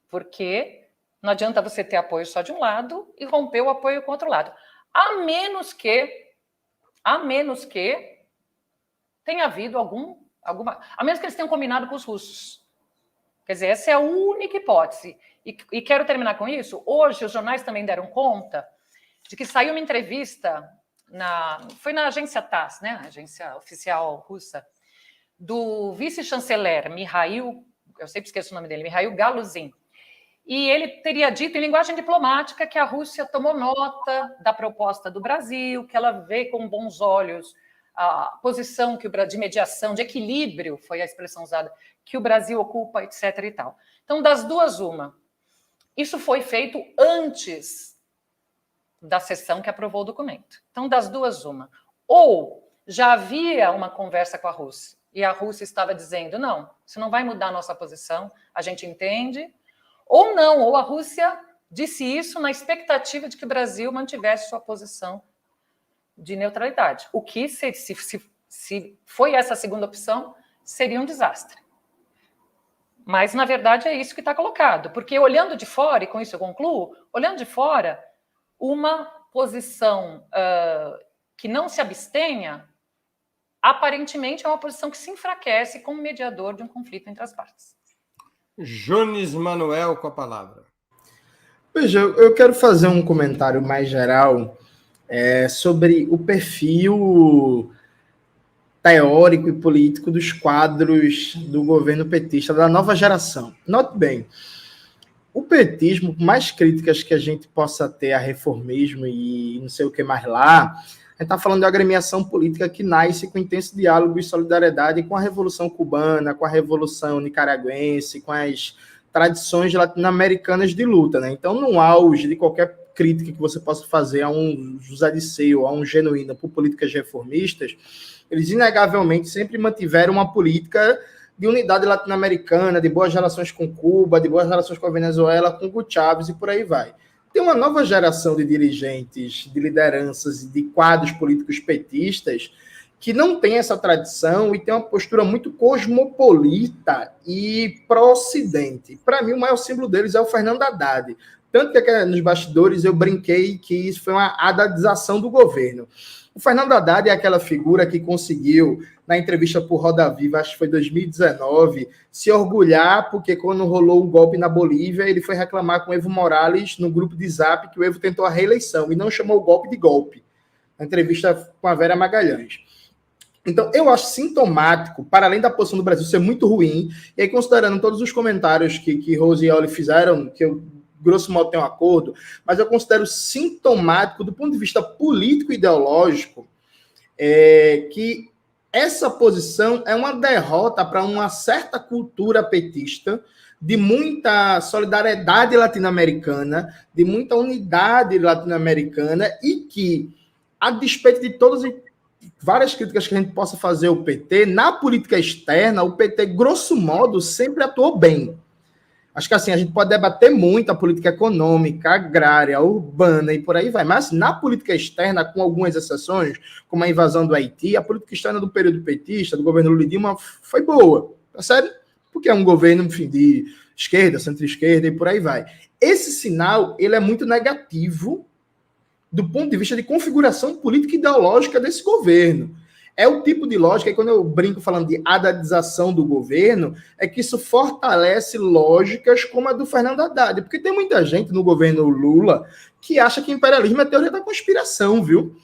porque não adianta você ter apoio só de um lado e romper o apoio com o outro lado. A menos que tenha havido a menos que eles tenham combinado com os russos. Quer dizer, essa é a única hipótese. E quero terminar com isso. Hoje, os jornais também deram conta de que saiu uma entrevista, foi na agência TASS, né, a agência oficial russa, do vice-chanceler Mikhail, eu sempre esqueço o nome dele, Mikhail Galuzin. E ele teria dito em linguagem diplomática que a Rússia tomou nota da proposta do Brasil, que ela vê com bons olhos a posição de mediação, de equilíbrio, foi a expressão usada, que o Brasil ocupa, etc. e tal. Então, das duas, uma. Isso foi feito antes da sessão que aprovou o documento. Então, das duas, uma. Ou já havia uma conversa com a Rússia, e a Rússia estava dizendo, não, isso não vai mudar a nossa posição, a gente entende, ou não, ou a Rússia disse isso na expectativa de que o Brasil mantivesse sua posição de neutralidade. O que, se foi essa segunda opção, seria um desastre. Mas, na verdade, é isso que está colocado. Porque, olhando de fora, e com isso eu concluo, olhando de fora, uma posição que não se abstenha, aparentemente é uma posição que se enfraquece como mediador de um conflito entre as partes. Jones Manuel com a palavra. Veja, eu quero fazer um comentário mais geral sobre o perfil teórico e político dos quadros do governo petista da nova geração. Note bem, o petismo, por mais críticas que a gente possa ter a reformismo e não sei o que mais lá, a gente está falando de uma agremiação política que nasce com intenso diálogo e solidariedade com a Revolução Cubana, com a Revolução Nicaragüense, com as tradições latino-americanas de luta, né? Então, no auge de qualquer crítica que você possa fazer a um José Dirceu, a um Genuíno por políticas reformistas, eles inegavelmente sempre mantiveram uma política de unidade latino-americana, de boas relações com Cuba, de boas relações com a Venezuela, com Hugo Chávez e por aí vai. Tem uma nova geração de dirigentes, de lideranças e de quadros políticos petistas que não tem essa tradição e tem uma postura muito cosmopolita e pró-ocidente. Para mim, o maior símbolo deles é o Fernando Haddad. Tanto que nos bastidores eu brinquei que isso foi uma haddadização do governo. O Fernando Haddad é aquela figura que conseguiu, na entrevista por Roda Viva, acho que foi 2019, se orgulhar porque quando rolou o golpe na Bolívia, ele foi reclamar com o Evo Morales no grupo de Zap que o Evo tentou a reeleição e não chamou o golpe de golpe. Na entrevista com a Vera Magalhães. Então, eu acho sintomático, para além da posição do Brasil ser muito ruim, e aí considerando todos os comentários que Rose e Oli fizeram, que eu, grosso modo, tenho um acordo, mas eu considero sintomático, do ponto de vista político e ideológico, que essa posição é uma derrota para uma certa cultura petista, de muita solidariedade latino-americana, de muita unidade latino-americana, e que, a despeito de todas as várias críticas que a gente possa fazer ao PT, na política externa, o PT, grosso modo, sempre atuou bem. Acho que assim, a gente pode debater muito a política econômica, agrária, urbana e por aí vai, mas na política externa, com algumas exceções, como a invasão do Haiti, a política externa do período petista, do governo Lula e Dilma, foi boa, percebe? Porque é um governo, enfim, de esquerda, centro-esquerda e por aí vai. Esse sinal, ele é muito negativo do ponto de vista de configuração política e ideológica desse governo. É o tipo de lógica, e quando eu brinco falando de adadização do governo, é que isso fortalece lógicas como a do Fernando Haddad, porque tem muita gente no governo Lula que acha que imperialismo é teoria da conspiração, viu?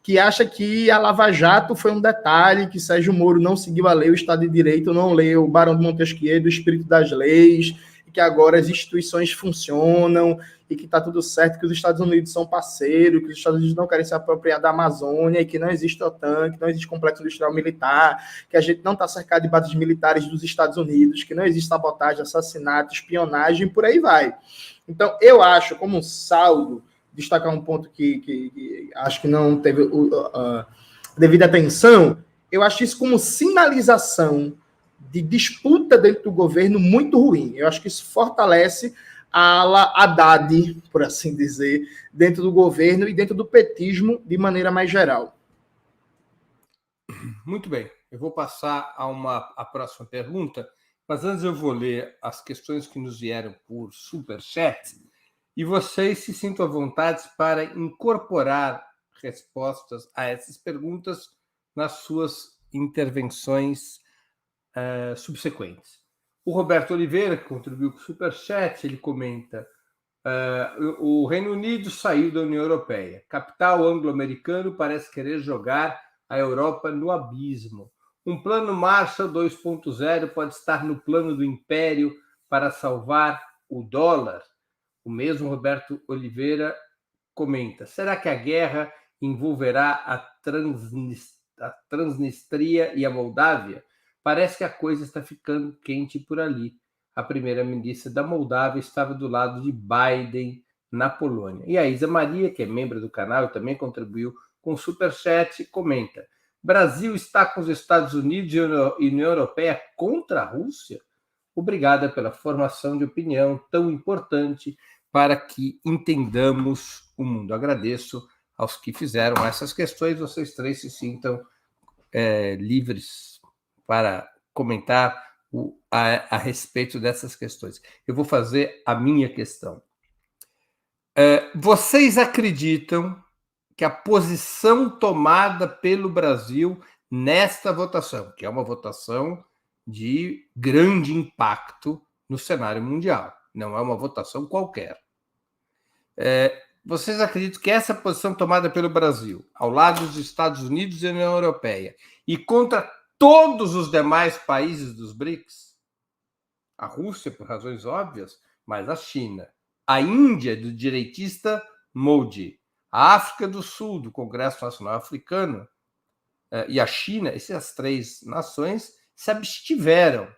Que acha que a Lava Jato foi um detalhe, que Sérgio Moro não seguiu a lei, o Estado de Direito não leu o Barão de Montesquieu, o espírito das leis, e que agora as instituições funcionam, e que está tudo certo, que os Estados Unidos são parceiros, que os Estados Unidos não querem se apropriar da Amazônia, e que não existe OTAN, que não existe complexo industrial militar, que a gente não está cercado de bases militares dos Estados Unidos, que não existe sabotagem, assassinato, espionagem, por aí vai. Então, eu acho, como um saldo, destacar um ponto que acho que não teve devida atenção, eu acho isso como sinalização de disputa dentro do governo muito ruim. Eu acho que isso fortalece a ala Haddad, por assim dizer, dentro do governo e dentro do petismo de maneira mais geral. Muito bem, eu vou passar a próxima pergunta, mas antes eu vou ler as questões que nos vieram por superchat e vocês se sintam à vontade para incorporar respostas a essas perguntas nas suas intervenções subsequentes. O Roberto Oliveira, que contribuiu com o superchat, ele comenta: o Reino Unido saiu da União Europeia. Capital anglo-americano parece querer jogar a Europa no abismo. Um plano Marshall 2.0 pode estar no plano do Império para salvar o dólar. O mesmo Roberto Oliveira comenta: será que a guerra envolverá a Transnistria e a Moldávia? Parece que a coisa está ficando quente por ali. A primeira-ministra da Moldávia estava do lado de Biden na Polônia. E a Isa Maria, que é membro do canal e também contribuiu com o superchat, comenta: Brasil está com os Estados Unidos e a União Europeia contra a Rússia? Obrigada pela formação de opinião tão importante para que entendamos o mundo. Agradeço aos que fizeram essas questões. Vocês três se sintam livres para comentar a respeito dessas questões. Eu vou fazer a minha questão. Vocês acreditam que a posição tomada pelo Brasil nesta votação, que é uma votação de grande impacto no cenário mundial, não é uma votação qualquer, vocês acreditam que essa posição tomada pelo Brasil, ao lado dos Estados Unidos e da União Europeia, e contra todos os demais países dos BRICS, a Rússia, por razões óbvias, mas a China, a Índia, do direitista Modi, a África do Sul, do Congresso Nacional Africano, e a China, essas três nações se abstiveram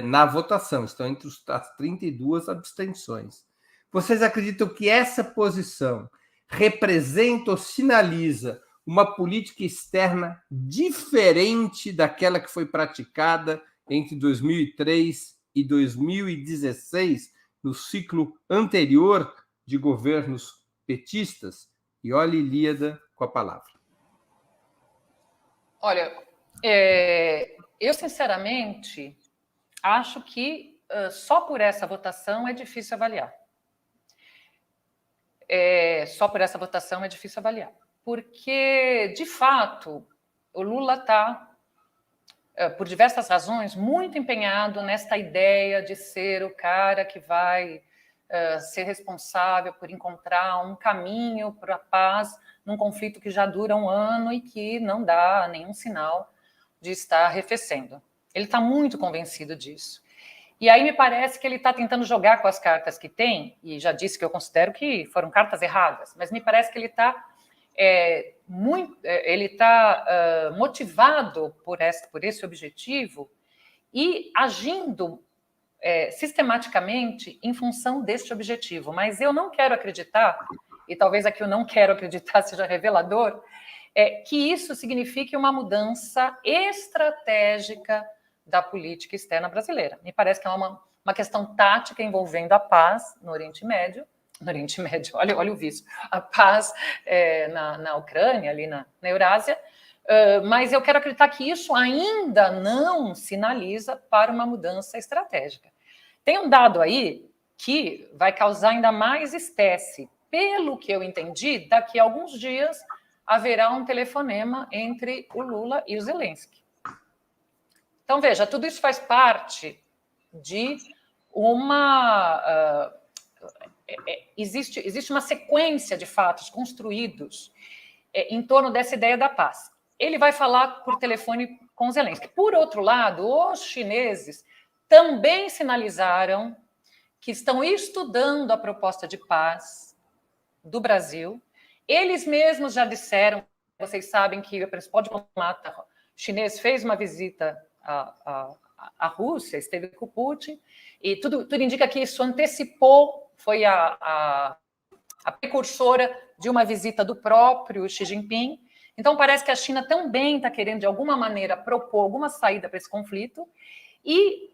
na votação, estão entre as 32 abstenções. Vocês acreditam que essa posição representa ou sinaliza uma política externa diferente daquela que foi praticada entre 2003 e 2016, no ciclo anterior de governos petistas? E olha, Ilíada, com a palavra. Olha, eu sinceramente acho que só por essa votação é difícil avaliar. Só por essa votação é difícil avaliar. Porque, de fato, o Lula está, por diversas razões, muito empenhado nesta ideia de ser o cara que vai ser responsável por encontrar um caminho para a paz num conflito que já dura um ano e que não dá nenhum sinal de estar arrefecendo. Ele está muito convencido disso. E aí me parece que ele está tentando jogar com as cartas que tem, e já disse que eu considero que foram cartas erradas, mas me parece que ele está motivado por esse objetivo e agindo sistematicamente em função deste objetivo. Mas eu não quero acreditar, e talvez aqui eu não quero acreditar seja revelador, que isso signifique uma mudança estratégica da política externa brasileira. Me parece que é uma questão tática envolvendo a paz no Oriente Médio, olha o vício, a paz na Ucrânia, ali na Eurásia, mas eu quero acreditar que isso ainda não sinaliza para uma mudança estratégica. Tem um dado aí que vai causar ainda mais espécie pelo que eu entendi, daqui a alguns dias haverá um telefonema entre o Lula e o Zelensky. Então, veja, tudo isso faz parte de uma... existe uma sequência de fatos construídos em torno dessa ideia da paz. Ele vai falar por telefone com o Zelensky. Por outro lado, os chineses também sinalizaram que estão estudando a proposta de paz do Brasil. Eles mesmos já disseram, vocês sabem que o principal diplomata chinês fez uma visita à Rússia, esteve com o Putin, e tudo indica que isso antecipou, foi a precursora de uma visita do próprio Xi Jinping. Então, parece que a China também está querendo, de alguma maneira, propor alguma saída para esse conflito. E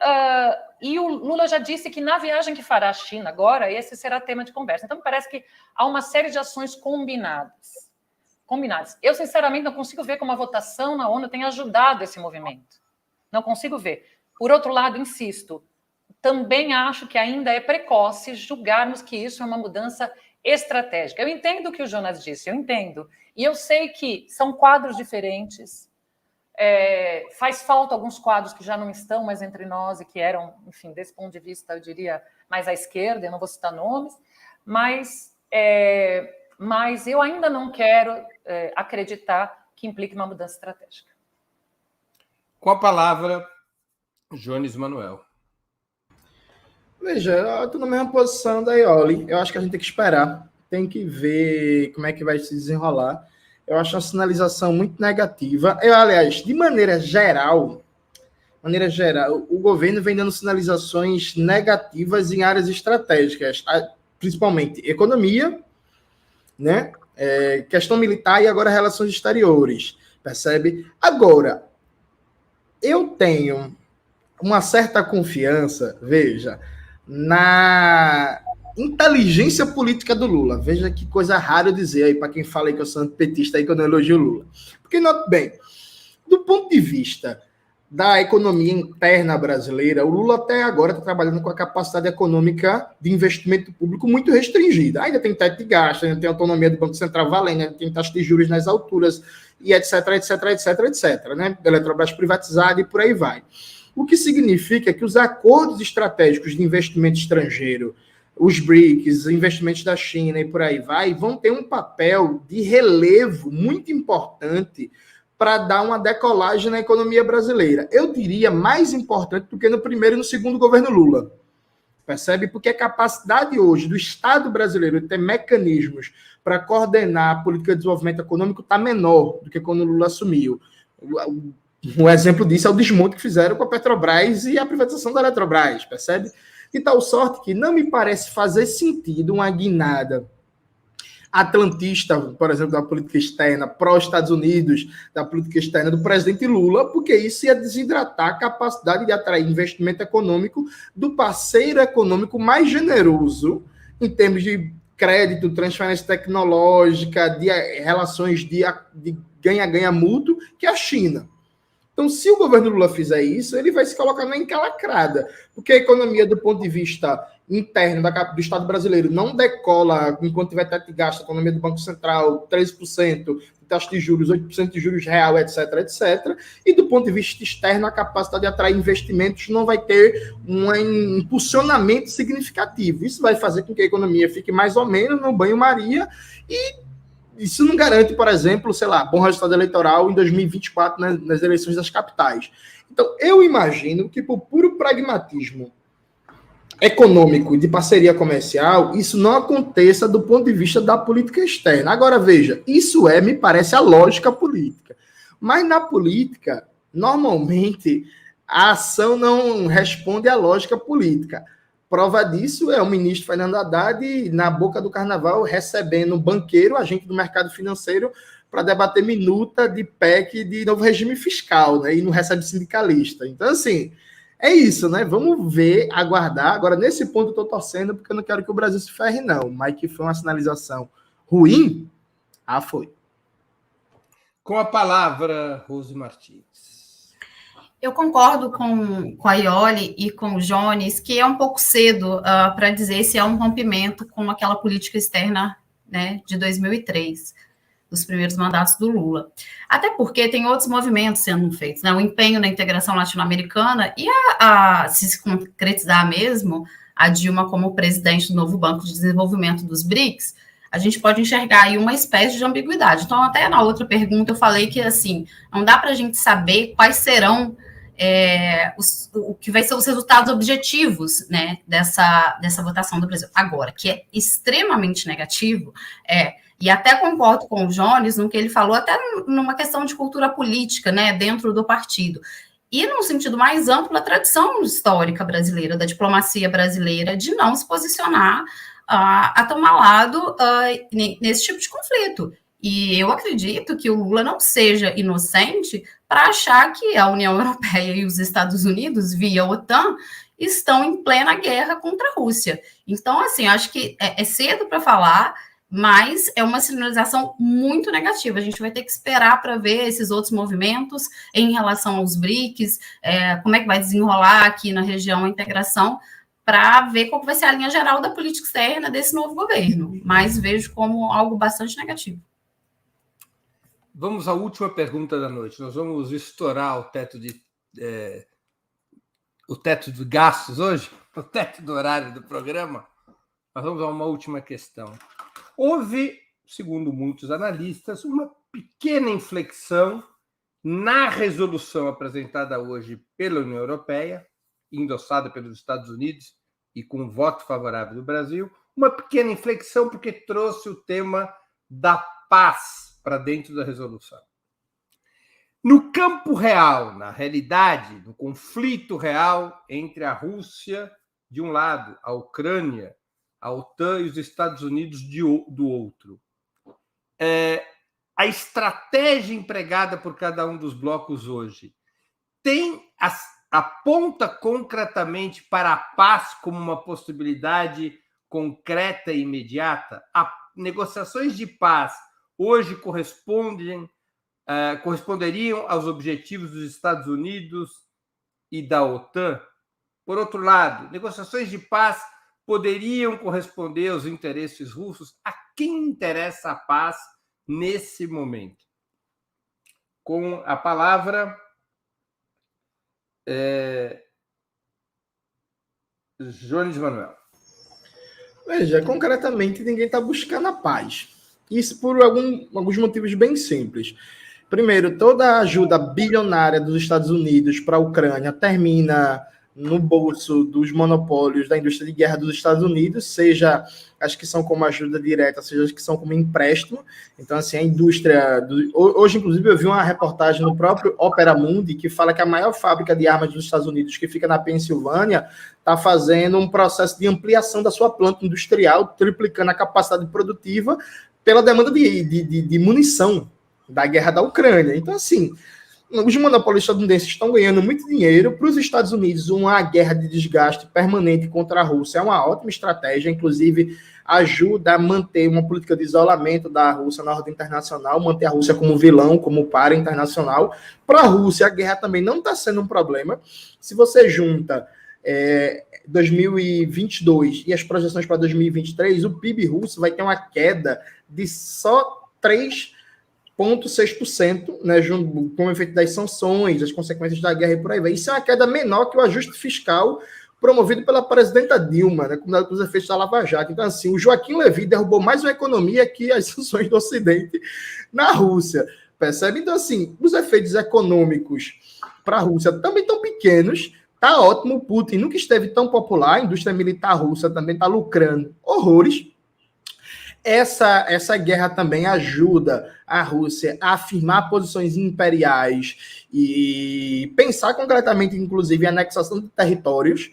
o Lula já disse que na viagem que fará à China agora, esse será tema de conversa. Então, parece que há uma série de ações combinadas. Eu, sinceramente, não consigo ver como a votação na ONU tem ajudado esse movimento. Não consigo ver. Por outro lado, insisto, também acho que ainda é precoce julgarmos que isso é uma mudança estratégica. Eu entendo o que o Jonas disse, eu entendo. E eu sei que são quadros diferentes. Faz falta alguns quadros que já não estão mais entre nós e que eram, enfim, desse ponto de vista, eu diria, mais à esquerda, eu não vou citar nomes, mas eu ainda não quero acreditar que implique uma mudança estratégica. Com a palavra, Jones Manuel. Veja, eu estou na mesma posição da Ioli. Eu acho que a gente tem que esperar, tem que ver como é que vai se desenrolar. Eu acho uma sinalização muito negativa. Aliás, de maneira geral, o governo vem dando sinalizações negativas em áreas estratégicas, principalmente economia, né? Questão militar e agora relações exteriores, percebe? Agora, eu tenho uma certa confiança, veja, na inteligência política do Lula. Veja que coisa rara eu dizer aí para quem fala aí que eu sou antipetista aí que eu não elogio o Lula. Porque, note bem, do ponto de vista da economia interna brasileira, o Lula até agora está trabalhando com a capacidade econômica de investimento público muito restringida. Ainda tem teto de gasto, ainda tem autonomia do Banco Central valendo, ainda tem taxa de juros nas alturas, e etc, né? Eletrobras privatizada e por aí vai. O que significa que os acordos estratégicos de investimento estrangeiro, os BRICS, investimentos da China e por aí vai, vão ter um papel de relevo muito importante para dar uma decolagem na economia brasileira. Eu diria mais importante do que no primeiro e no segundo governo Lula. Percebe? Porque a capacidade hoje do Estado brasileiro de ter mecanismos para coordenar a política de desenvolvimento econômico está menor do que quando o Lula assumiu. Um exemplo disso é o desmonte que fizeram com a Petrobras e a privatização da Eletrobras, percebe? De tal sorte que não me parece fazer sentido uma guinada atlantista, por exemplo, da política externa, pró-Estados Unidos, da política externa do presidente Lula, porque isso ia desidratar a capacidade de atrair investimento econômico do parceiro econômico mais generoso em termos de crédito, transferência tecnológica, de relações de ganha-ganha mútuo, que é a China. Então, se o governo Lula fizer isso, ele vai se colocar na encalacrada, porque a economia, do ponto de vista interno do Estado brasileiro, não decola enquanto tiver teto de gasto, a economia do Banco Central, 13%, taxa de juros, 8% de juros real, etc, etc. E do ponto de vista externo, a capacidade de atrair investimentos não vai ter um impulsionamento significativo. Isso vai fazer com que a economia fique mais ou menos no banho-maria e isso não garante, por exemplo, sei lá, bom resultado eleitoral em 2024 nas eleições das capitais. Então, eu imagino que por puro pragmatismo econômico e de parceria comercial, isso não aconteça do ponto de vista da política externa. Agora, veja, isso me parece a lógica política. Mas na política, normalmente, a ação não responde à lógica política. Prova disso é o ministro Fernando Haddad, na boca do carnaval, recebendo banqueiro, agente do mercado financeiro, para debater minuta de PEC de novo regime fiscal, né? E não recebe sindicalista. Então, assim, é isso, né? Vamos ver, aguardar. Agora, nesse ponto, eu estou torcendo, porque eu não quero que o Brasil se ferre, não. Mas que foi uma sinalização ruim, foi. Com a palavra, Rose Martins. Eu concordo com a Ioli e com o Jones que é um pouco cedo para dizer se é um rompimento com aquela política externa né, de 2003, dos primeiros mandatos do Lula. Até porque tem outros movimentos sendo feitos, né? O empenho na integração latino-americana e se concretizar mesmo, a Dilma como presidente do novo Banco de Desenvolvimento dos BRICS, a gente pode enxergar aí uma espécie de ambiguidade. Então, até na outra pergunta eu falei que, assim, não dá para a gente saber quais serão o que vai ser os resultados objetivos, né, dessa votação do Brasil. Agora, que é extremamente negativo, e até concordo com o Jones no que ele falou, até numa questão de cultura política, né, dentro do partido. E, num sentido mais amplo, a tradição histórica brasileira, da diplomacia brasileira, de não se posicionar a tomar lado nesse tipo de conflito. E eu acredito que o Lula não seja inocente para achar que a União Europeia e os Estados Unidos, via OTAN, estão em plena guerra contra a Rússia. Então, assim, acho que é cedo para falar, mas é uma sinalização muito negativa. A gente vai ter que esperar para ver esses outros movimentos em relação aos BRICS, como é que vai desenrolar aqui na região a integração, para ver qual vai ser a linha geral da política externa desse novo governo. Mas vejo como algo bastante negativo. Vamos à última pergunta da noite. Nós vamos estourar o teto de gastos hoje, o teto do horário do programa. Nós vamos a uma última questão. Houve, segundo muitos analistas, uma pequena inflexão na resolução apresentada hoje pela União Europeia, endossada pelos Estados Unidos e com voto favorável do Brasil, uma pequena inflexão porque trouxe o tema da paz para dentro da resolução. No campo real, na realidade, no conflito real entre a Rússia, de um lado, a Ucrânia, a OTAN e os Estados Unidos do outro, a estratégia empregada por cada um dos blocos hoje aponta concretamente para a paz como uma possibilidade concreta e imediata? As negociações de paz hoje corresponderiam aos objetivos dos Estados Unidos e da OTAN? Por outro lado, negociações de paz poderiam corresponder aos interesses russos? A quem interessa a paz nesse momento? Com a palavra, Jones Manuel. Veja, concretamente, ninguém está buscando a paz. Isso por alguns motivos bem simples. Primeiro, toda a ajuda bilionária dos Estados Unidos para a Ucrânia termina no bolso dos monopólios da indústria de guerra dos Estados Unidos, seja as que são como ajuda direta, seja as que são como empréstimo. Então, assim, a indústria... Hoje, inclusive, eu vi uma reportagem no próprio Opera Mundi que fala que a maior fábrica de armas dos Estados Unidos, que fica na Pensilvânia, está fazendo um processo de ampliação da sua planta industrial, triplicando a capacidade produtiva pela demanda de munição da guerra da Ucrânia. Então, assim, os monopólios estadunidenses estão ganhando muito dinheiro. Para os Estados Unidos, uma guerra de desgaste permanente contra a Rússia é uma ótima estratégia, inclusive ajuda a manter uma política de isolamento da Rússia na ordem internacional, manter a Rússia como vilão, como para internacional. Para a Rússia, a guerra também não está sendo um problema. Se você junta 2022 e as projeções para 2023, o PIB russo vai ter uma queda de só 3,6%, né, com o efeito das sanções, as consequências da guerra e por aí vai. Isso é uma queda menor que o ajuste fiscal promovido pela presidenta Dilma, né, com os efeitos da Lava Jato. Então, assim, o Joaquim Levy derrubou mais uma economia que as sanções do Ocidente na Rússia, percebe? Então, assim, os efeitos econômicos para a Rússia também estão pequenos. Tá ótimo, o Putin nunca esteve tão popular, a indústria militar russa também está lucrando horrores. Essa guerra também ajuda a Rússia a afirmar posições imperiais e pensar concretamente, inclusive, em anexação de territórios.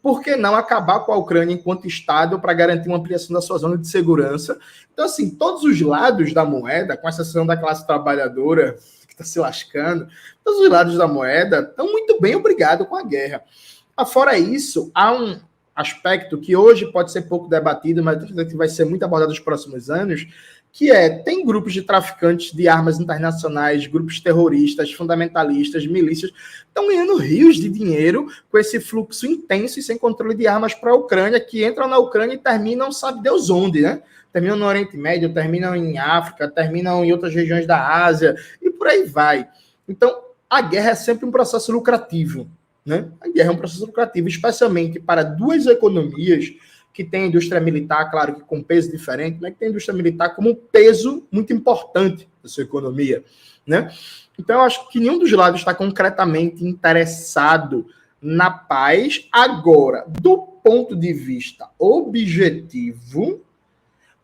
Por que não acabar com a Ucrânia enquanto Estado para garantir uma ampliação da sua zona de segurança? Então, assim, todos os lados da moeda, com exceção da classe trabalhadora, que está se lascando, todos os lados da moeda estão muito bem obrigados com a guerra. Fora isso, há aspecto que hoje pode ser pouco debatido, mas que vai ser muito abordado nos próximos anos, que tem grupos de traficantes de armas internacionais, grupos terroristas, fundamentalistas, milícias, estão ganhando rios de dinheiro com esse fluxo intenso e sem controle de armas para a Ucrânia, que entram na Ucrânia e terminam, sabe Deus onde, né? Terminam no Oriente Médio, terminam em África, terminam em outras regiões da Ásia, e por aí vai. Então, a guerra é sempre um processo lucrativo, né? A guerra é um processo lucrativo, especialmente para duas economias que tem a indústria militar, claro que com peso diferente, mas que tem a indústria militar como um peso muito importante da sua economia, né? Então, eu acho que nenhum dos lados está concretamente interessado na paz. Agora, do ponto de vista objetivo,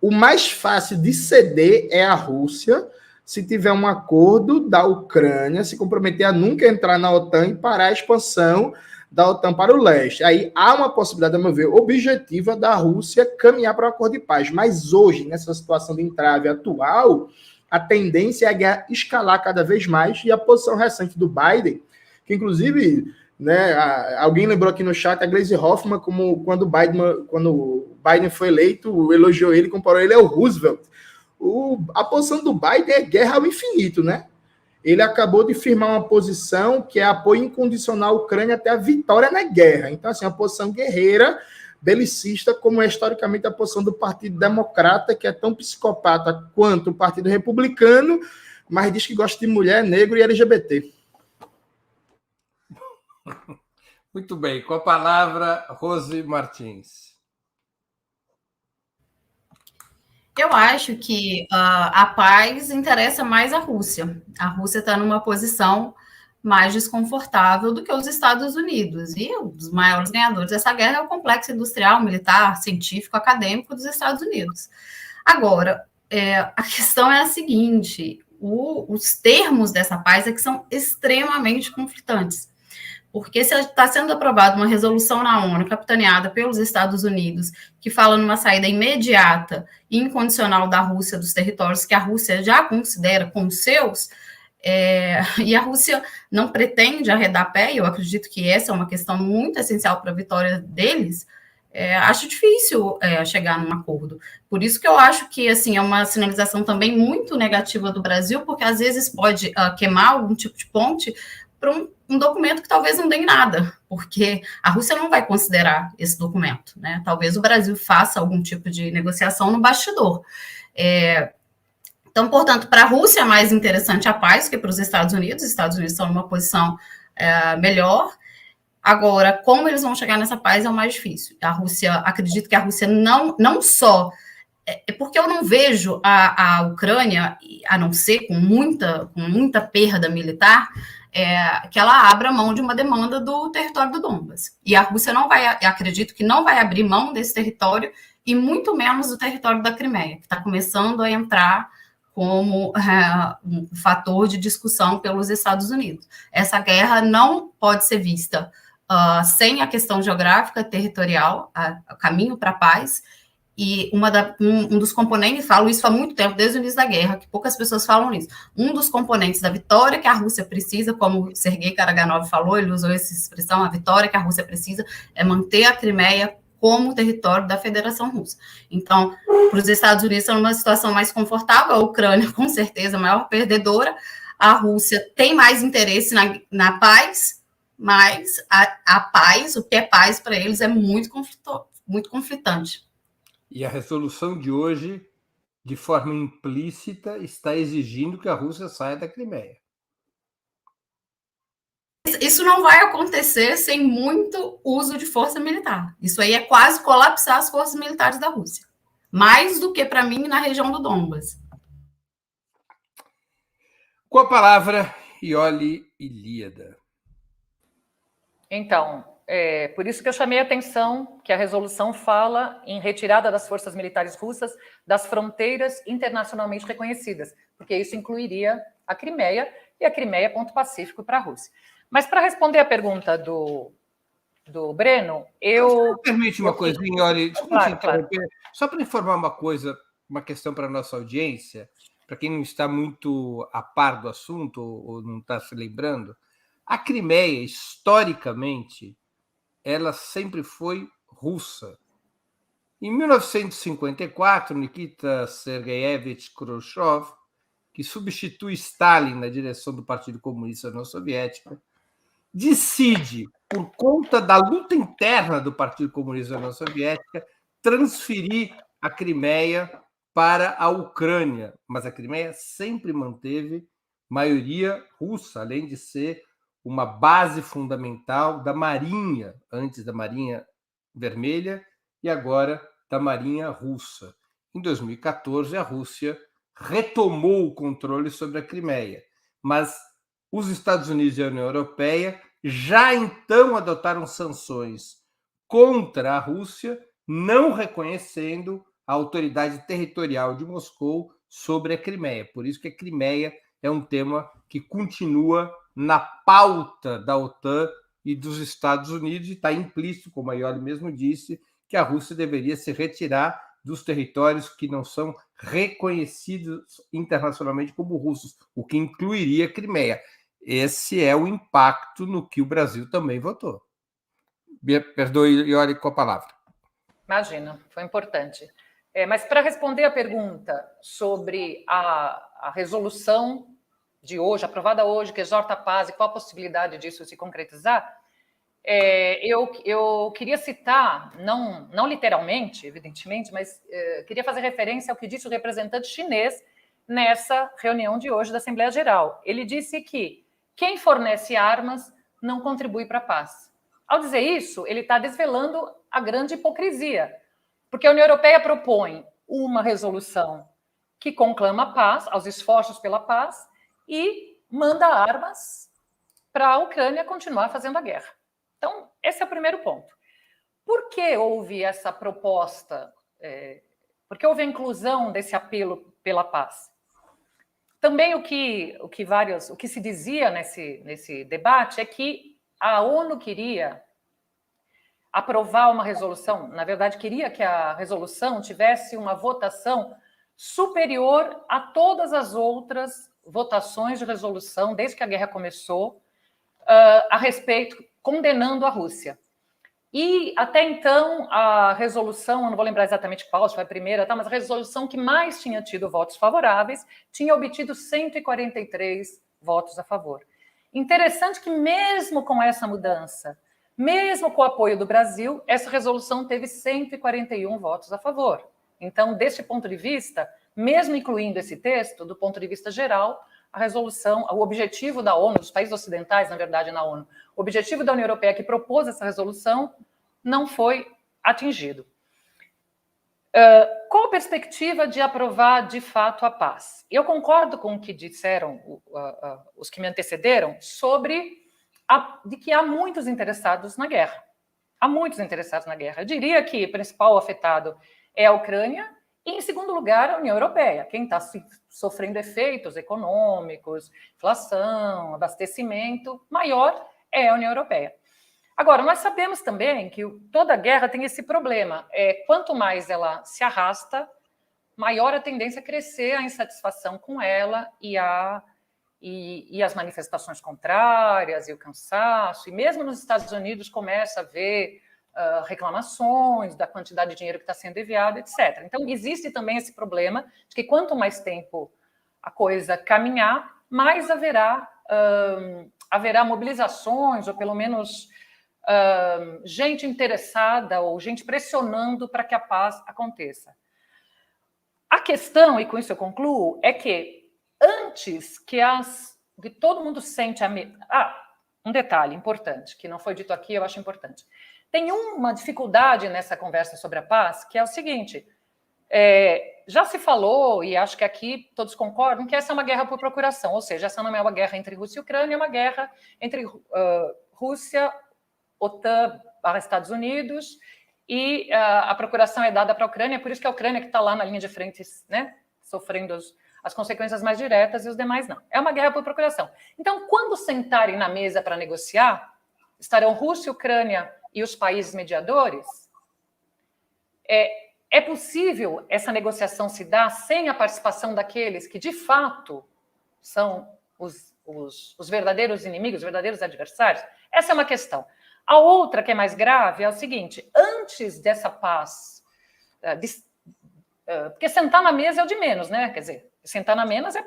o mais fácil de ceder é a Rússia, se tiver um acordo da Ucrânia, se comprometer a nunca entrar na OTAN e parar a expansão da OTAN para o leste. Aí há uma possibilidade, a meu ver, objetiva da Rússia caminhar para um acordo de paz. Mas hoje, nessa situação de entrave atual, a tendência é a guerra escalar cada vez mais, e a posição recente do Biden, que inclusive, né, alguém lembrou aqui no chat a Gleisi Hoffmann, como quando o Biden foi eleito, elogiou ele, comparou ele ao Roosevelt. A posição do Biden é guerra ao infinito, né? Ele acabou de firmar uma posição que é apoio incondicional à Ucrânia até a vitória na guerra. Então, assim, uma posição guerreira, belicista, como é historicamente a posição do Partido Democrata, que é tão psicopata quanto o Partido Republicano, mas diz que gosta de mulher, negro e LGBT. Muito bem. Com a palavra, Rose Martins. Eu acho que a paz interessa mais à Rússia. A Rússia está numa posição mais desconfortável do que os Estados Unidos. E um dos maiores ganhadores dessa guerra é o complexo industrial, militar, científico, acadêmico dos Estados Unidos. Agora, a questão é a seguinte: os termos dessa paz é que são extremamente conflitantes. Porque se está sendo aprovada uma resolução na ONU, capitaneada pelos Estados Unidos, que fala numa saída imediata e incondicional da Rússia dos territórios que a Rússia já considera como seus, e a Rússia não pretende arredar pé, e eu acredito que essa é uma questão muito essencial para a vitória deles, acho difícil chegar num acordo. Por isso que eu acho que assim, é uma sinalização também muito negativa do Brasil, porque às vezes pode queimar algum tipo de ponte para um documento que talvez não dê em nada, porque a Rússia não vai considerar esse documento, né? Talvez o Brasil faça algum tipo de negociação no bastidor. Então, portanto, para a Rússia é mais interessante a paz que para os Estados Unidos. Os Estados Unidos estão numa posição melhor. Agora, como eles vão chegar nessa paz é o mais difícil. A Rússia, acredito que a Rússia não só... porque eu não vejo a Ucrânia, a não ser com muita perda militar, que ela abra mão de uma demanda do território do Donbas. E a Rússia não vai, acredito que não vai abrir mão desse território, e muito menos do território da Crimeia, que está começando a entrar como um fator de discussão pelos Estados Unidos. Essa guerra não pode ser vista sem a questão geográfica, territorial, o caminho para a paz. E um dos componentes, falo isso há muito tempo, desde o início da guerra, que poucas pessoas falam isso, um dos componentes da vitória que a Rússia precisa, como Sergei Karaganov falou, ele usou essa expressão, a vitória que a Rússia precisa é manter a Crimeia como território da Federação Russa. Então, para os Estados Unidos, estão numa situação mais confortável, a Ucrânia, com certeza, a maior perdedora, a Rússia tem mais interesse na paz, mas a paz, o que é paz para eles é muito conflitante. E a resolução de hoje, de forma implícita, está exigindo que a Rússia saia da Crimeia. Isso não vai acontecer sem muito uso de força militar. Isso aí é quase colapsar as forças militares da Rússia. Mais do que, para mim, na região do Donbas. Com a palavra, Iole Ilíada. Então, por isso que eu chamei a atenção que a resolução fala em retirada das forças militares russas das fronteiras internacionalmente reconhecidas, porque isso incluiria a Crimeia, e a Crimeia é ponto pacífico para a Rússia. Mas para responder a pergunta do Breno, eu... Permite uma coisinha, olha, claro. Só para informar uma coisa, uma questão para a nossa audiência, para quem não está muito a par do assunto ou não está se lembrando, a Crimeia, historicamente, ela sempre foi russa. Em 1954, Nikita Sergeyevich Khrushchev, que substitui Stalin na direção do Partido Comunista da União Soviética, decide, por conta da luta interna do Partido Comunista da União Soviética, transferir a Crimeia para a Ucrânia. Mas a Crimeia sempre manteve maioria russa, além de ser uma base fundamental da Marinha, antes da Marinha Vermelha e agora da Marinha Russa. Em 2014, a Rússia retomou o controle sobre a Crimeia, mas os Estados Unidos e a União Europeia já então adotaram sanções contra a Rússia, não reconhecendo a autoridade territorial de Moscou sobre a Crimeia. Por isso que a Crimeia é um tema que continua na pauta da OTAN e dos Estados Unidos, e está implícito, como a Ioli mesmo disse, que a Rússia deveria se retirar dos territórios que não são reconhecidos internacionalmente como russos, o que incluiria a Crimeia. Esse é o impacto no que o Brasil também votou. Perdoe, Ioli, com a palavra. Imagina, foi importante. Mas para responder a pergunta sobre a resolução de hoje, aprovada hoje, que exorta a paz e qual a possibilidade disso se concretizar, eu queria citar, não literalmente, evidentemente, mas queria fazer referência ao que disse o representante chinês nessa reunião de hoje da Assembleia Geral. Ele disse que quem fornece armas não contribui para a paz. Ao dizer isso, ele está desvelando a grande hipocrisia, porque a União Europeia propõe uma resolução que conclama a paz, aos esforços pela paz, e manda armas para a Ucrânia continuar fazendo a guerra. Então, esse é o primeiro ponto. Por que houve essa proposta? Por que houve a inclusão desse apelo pela paz? Também o que se dizia nesse debate é que a ONU queria aprovar uma resolução, na verdade, queria que a resolução tivesse uma votação superior a todas as outras votações de resolução, desde que a guerra começou, a respeito, condenando a Rússia. E, até então, a resolução, eu não vou lembrar exatamente qual, se foi a primeira, tá? Mas a resolução que mais tinha tido votos favoráveis tinha obtido 143 votos a favor. Interessante que, mesmo com essa mudança, mesmo com o apoio do Brasil, essa resolução teve 141 votos a favor. Então, desse ponto de vista, mesmo incluindo esse texto, do ponto de vista geral, a resolução, o objetivo da ONU, dos países ocidentais, na verdade, na ONU, o objetivo da União Europeia que propôs essa resolução não foi atingido. Qual a perspectiva de aprovar, de fato, a paz? Eu concordo com o que disseram os que me antecederam sobre de que há muitos interessados na guerra. Há muitos interessados na guerra. Eu diria que o principal afetado é a Ucrânia e, em segundo lugar, a União Europeia. Quem está sofrendo efeitos econômicos, inflação, abastecimento, maior é a União Europeia. Agora, nós sabemos também que toda guerra tem esse problema. Quanto mais ela se arrasta, maior a tendência a crescer a insatisfação com ela e as manifestações contrárias e o cansaço. E mesmo nos Estados Unidos começa a haver reclamações da quantidade de dinheiro que está sendo enviado, etc. Então, existe também esse problema de que quanto mais tempo a coisa caminhar, mais haverá mobilizações, ou pelo menos gente interessada ou gente pressionando para que a paz aconteça. A questão, e com isso eu concluo, é que antes que todo mundo sente um detalhe importante, que não foi dito aqui, eu acho importante. Tem uma dificuldade nessa conversa sobre a paz, que é o seguinte, já se falou, e acho que aqui todos concordam, que essa é uma guerra por procuração, ou seja, essa não é uma guerra entre Rússia e Ucrânia, é uma guerra entre Rússia, OTAN, Estados Unidos, e a procuração é dada para a Ucrânia, por isso que a Ucrânia que está lá na linha de frente, né, sofrendo as consequências mais diretas e os demais não. É uma guerra por procuração. Então, quando sentarem na mesa para negociar, estarão Rússia, Ucrânia e os países mediadores, é possível essa negociação se dar sem a participação daqueles que, de fato, são os verdadeiros inimigos, os verdadeiros adversários? Essa é uma questão. A outra, que é mais grave, é o seguinte: antes antes dessa paz, porque sentar na mesa é o de menos, né? Quer dizer, sentar na mesa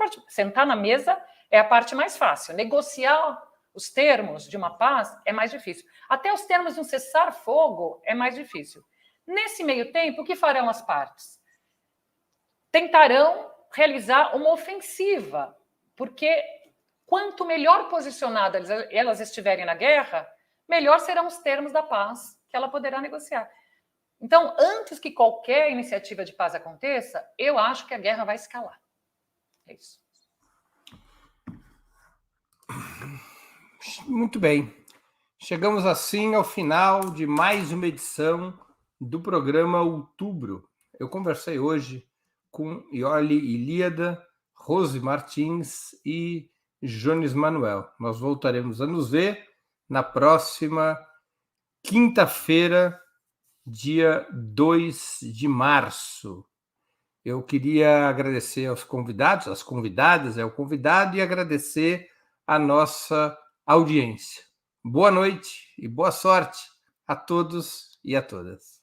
é a parte mais fácil. Negociar os termos de uma paz é mais difícil. Até os termos de um cessar-fogo é mais difícil. Nesse meio tempo, o que farão as partes? Tentarão realizar uma ofensiva, porque quanto melhor posicionadas elas estiverem na guerra, melhor serão os termos da paz que ela poderá negociar. Então, antes que qualquer iniciativa de paz aconteça, eu acho que a guerra vai escalar. É isso. Muito bem. Chegamos assim ao final de mais uma edição do programa Outubro. Eu conversei hoje com Iole Ilíada, Rose Martins e Jones Manuel. Nós voltaremos a nos ver na próxima quinta-feira, dia 2 de março. Eu queria agradecer aos convidados, às convidadas, ao convidado, e agradecer a nossa audiência. Boa noite e boa sorte a todos e a todas.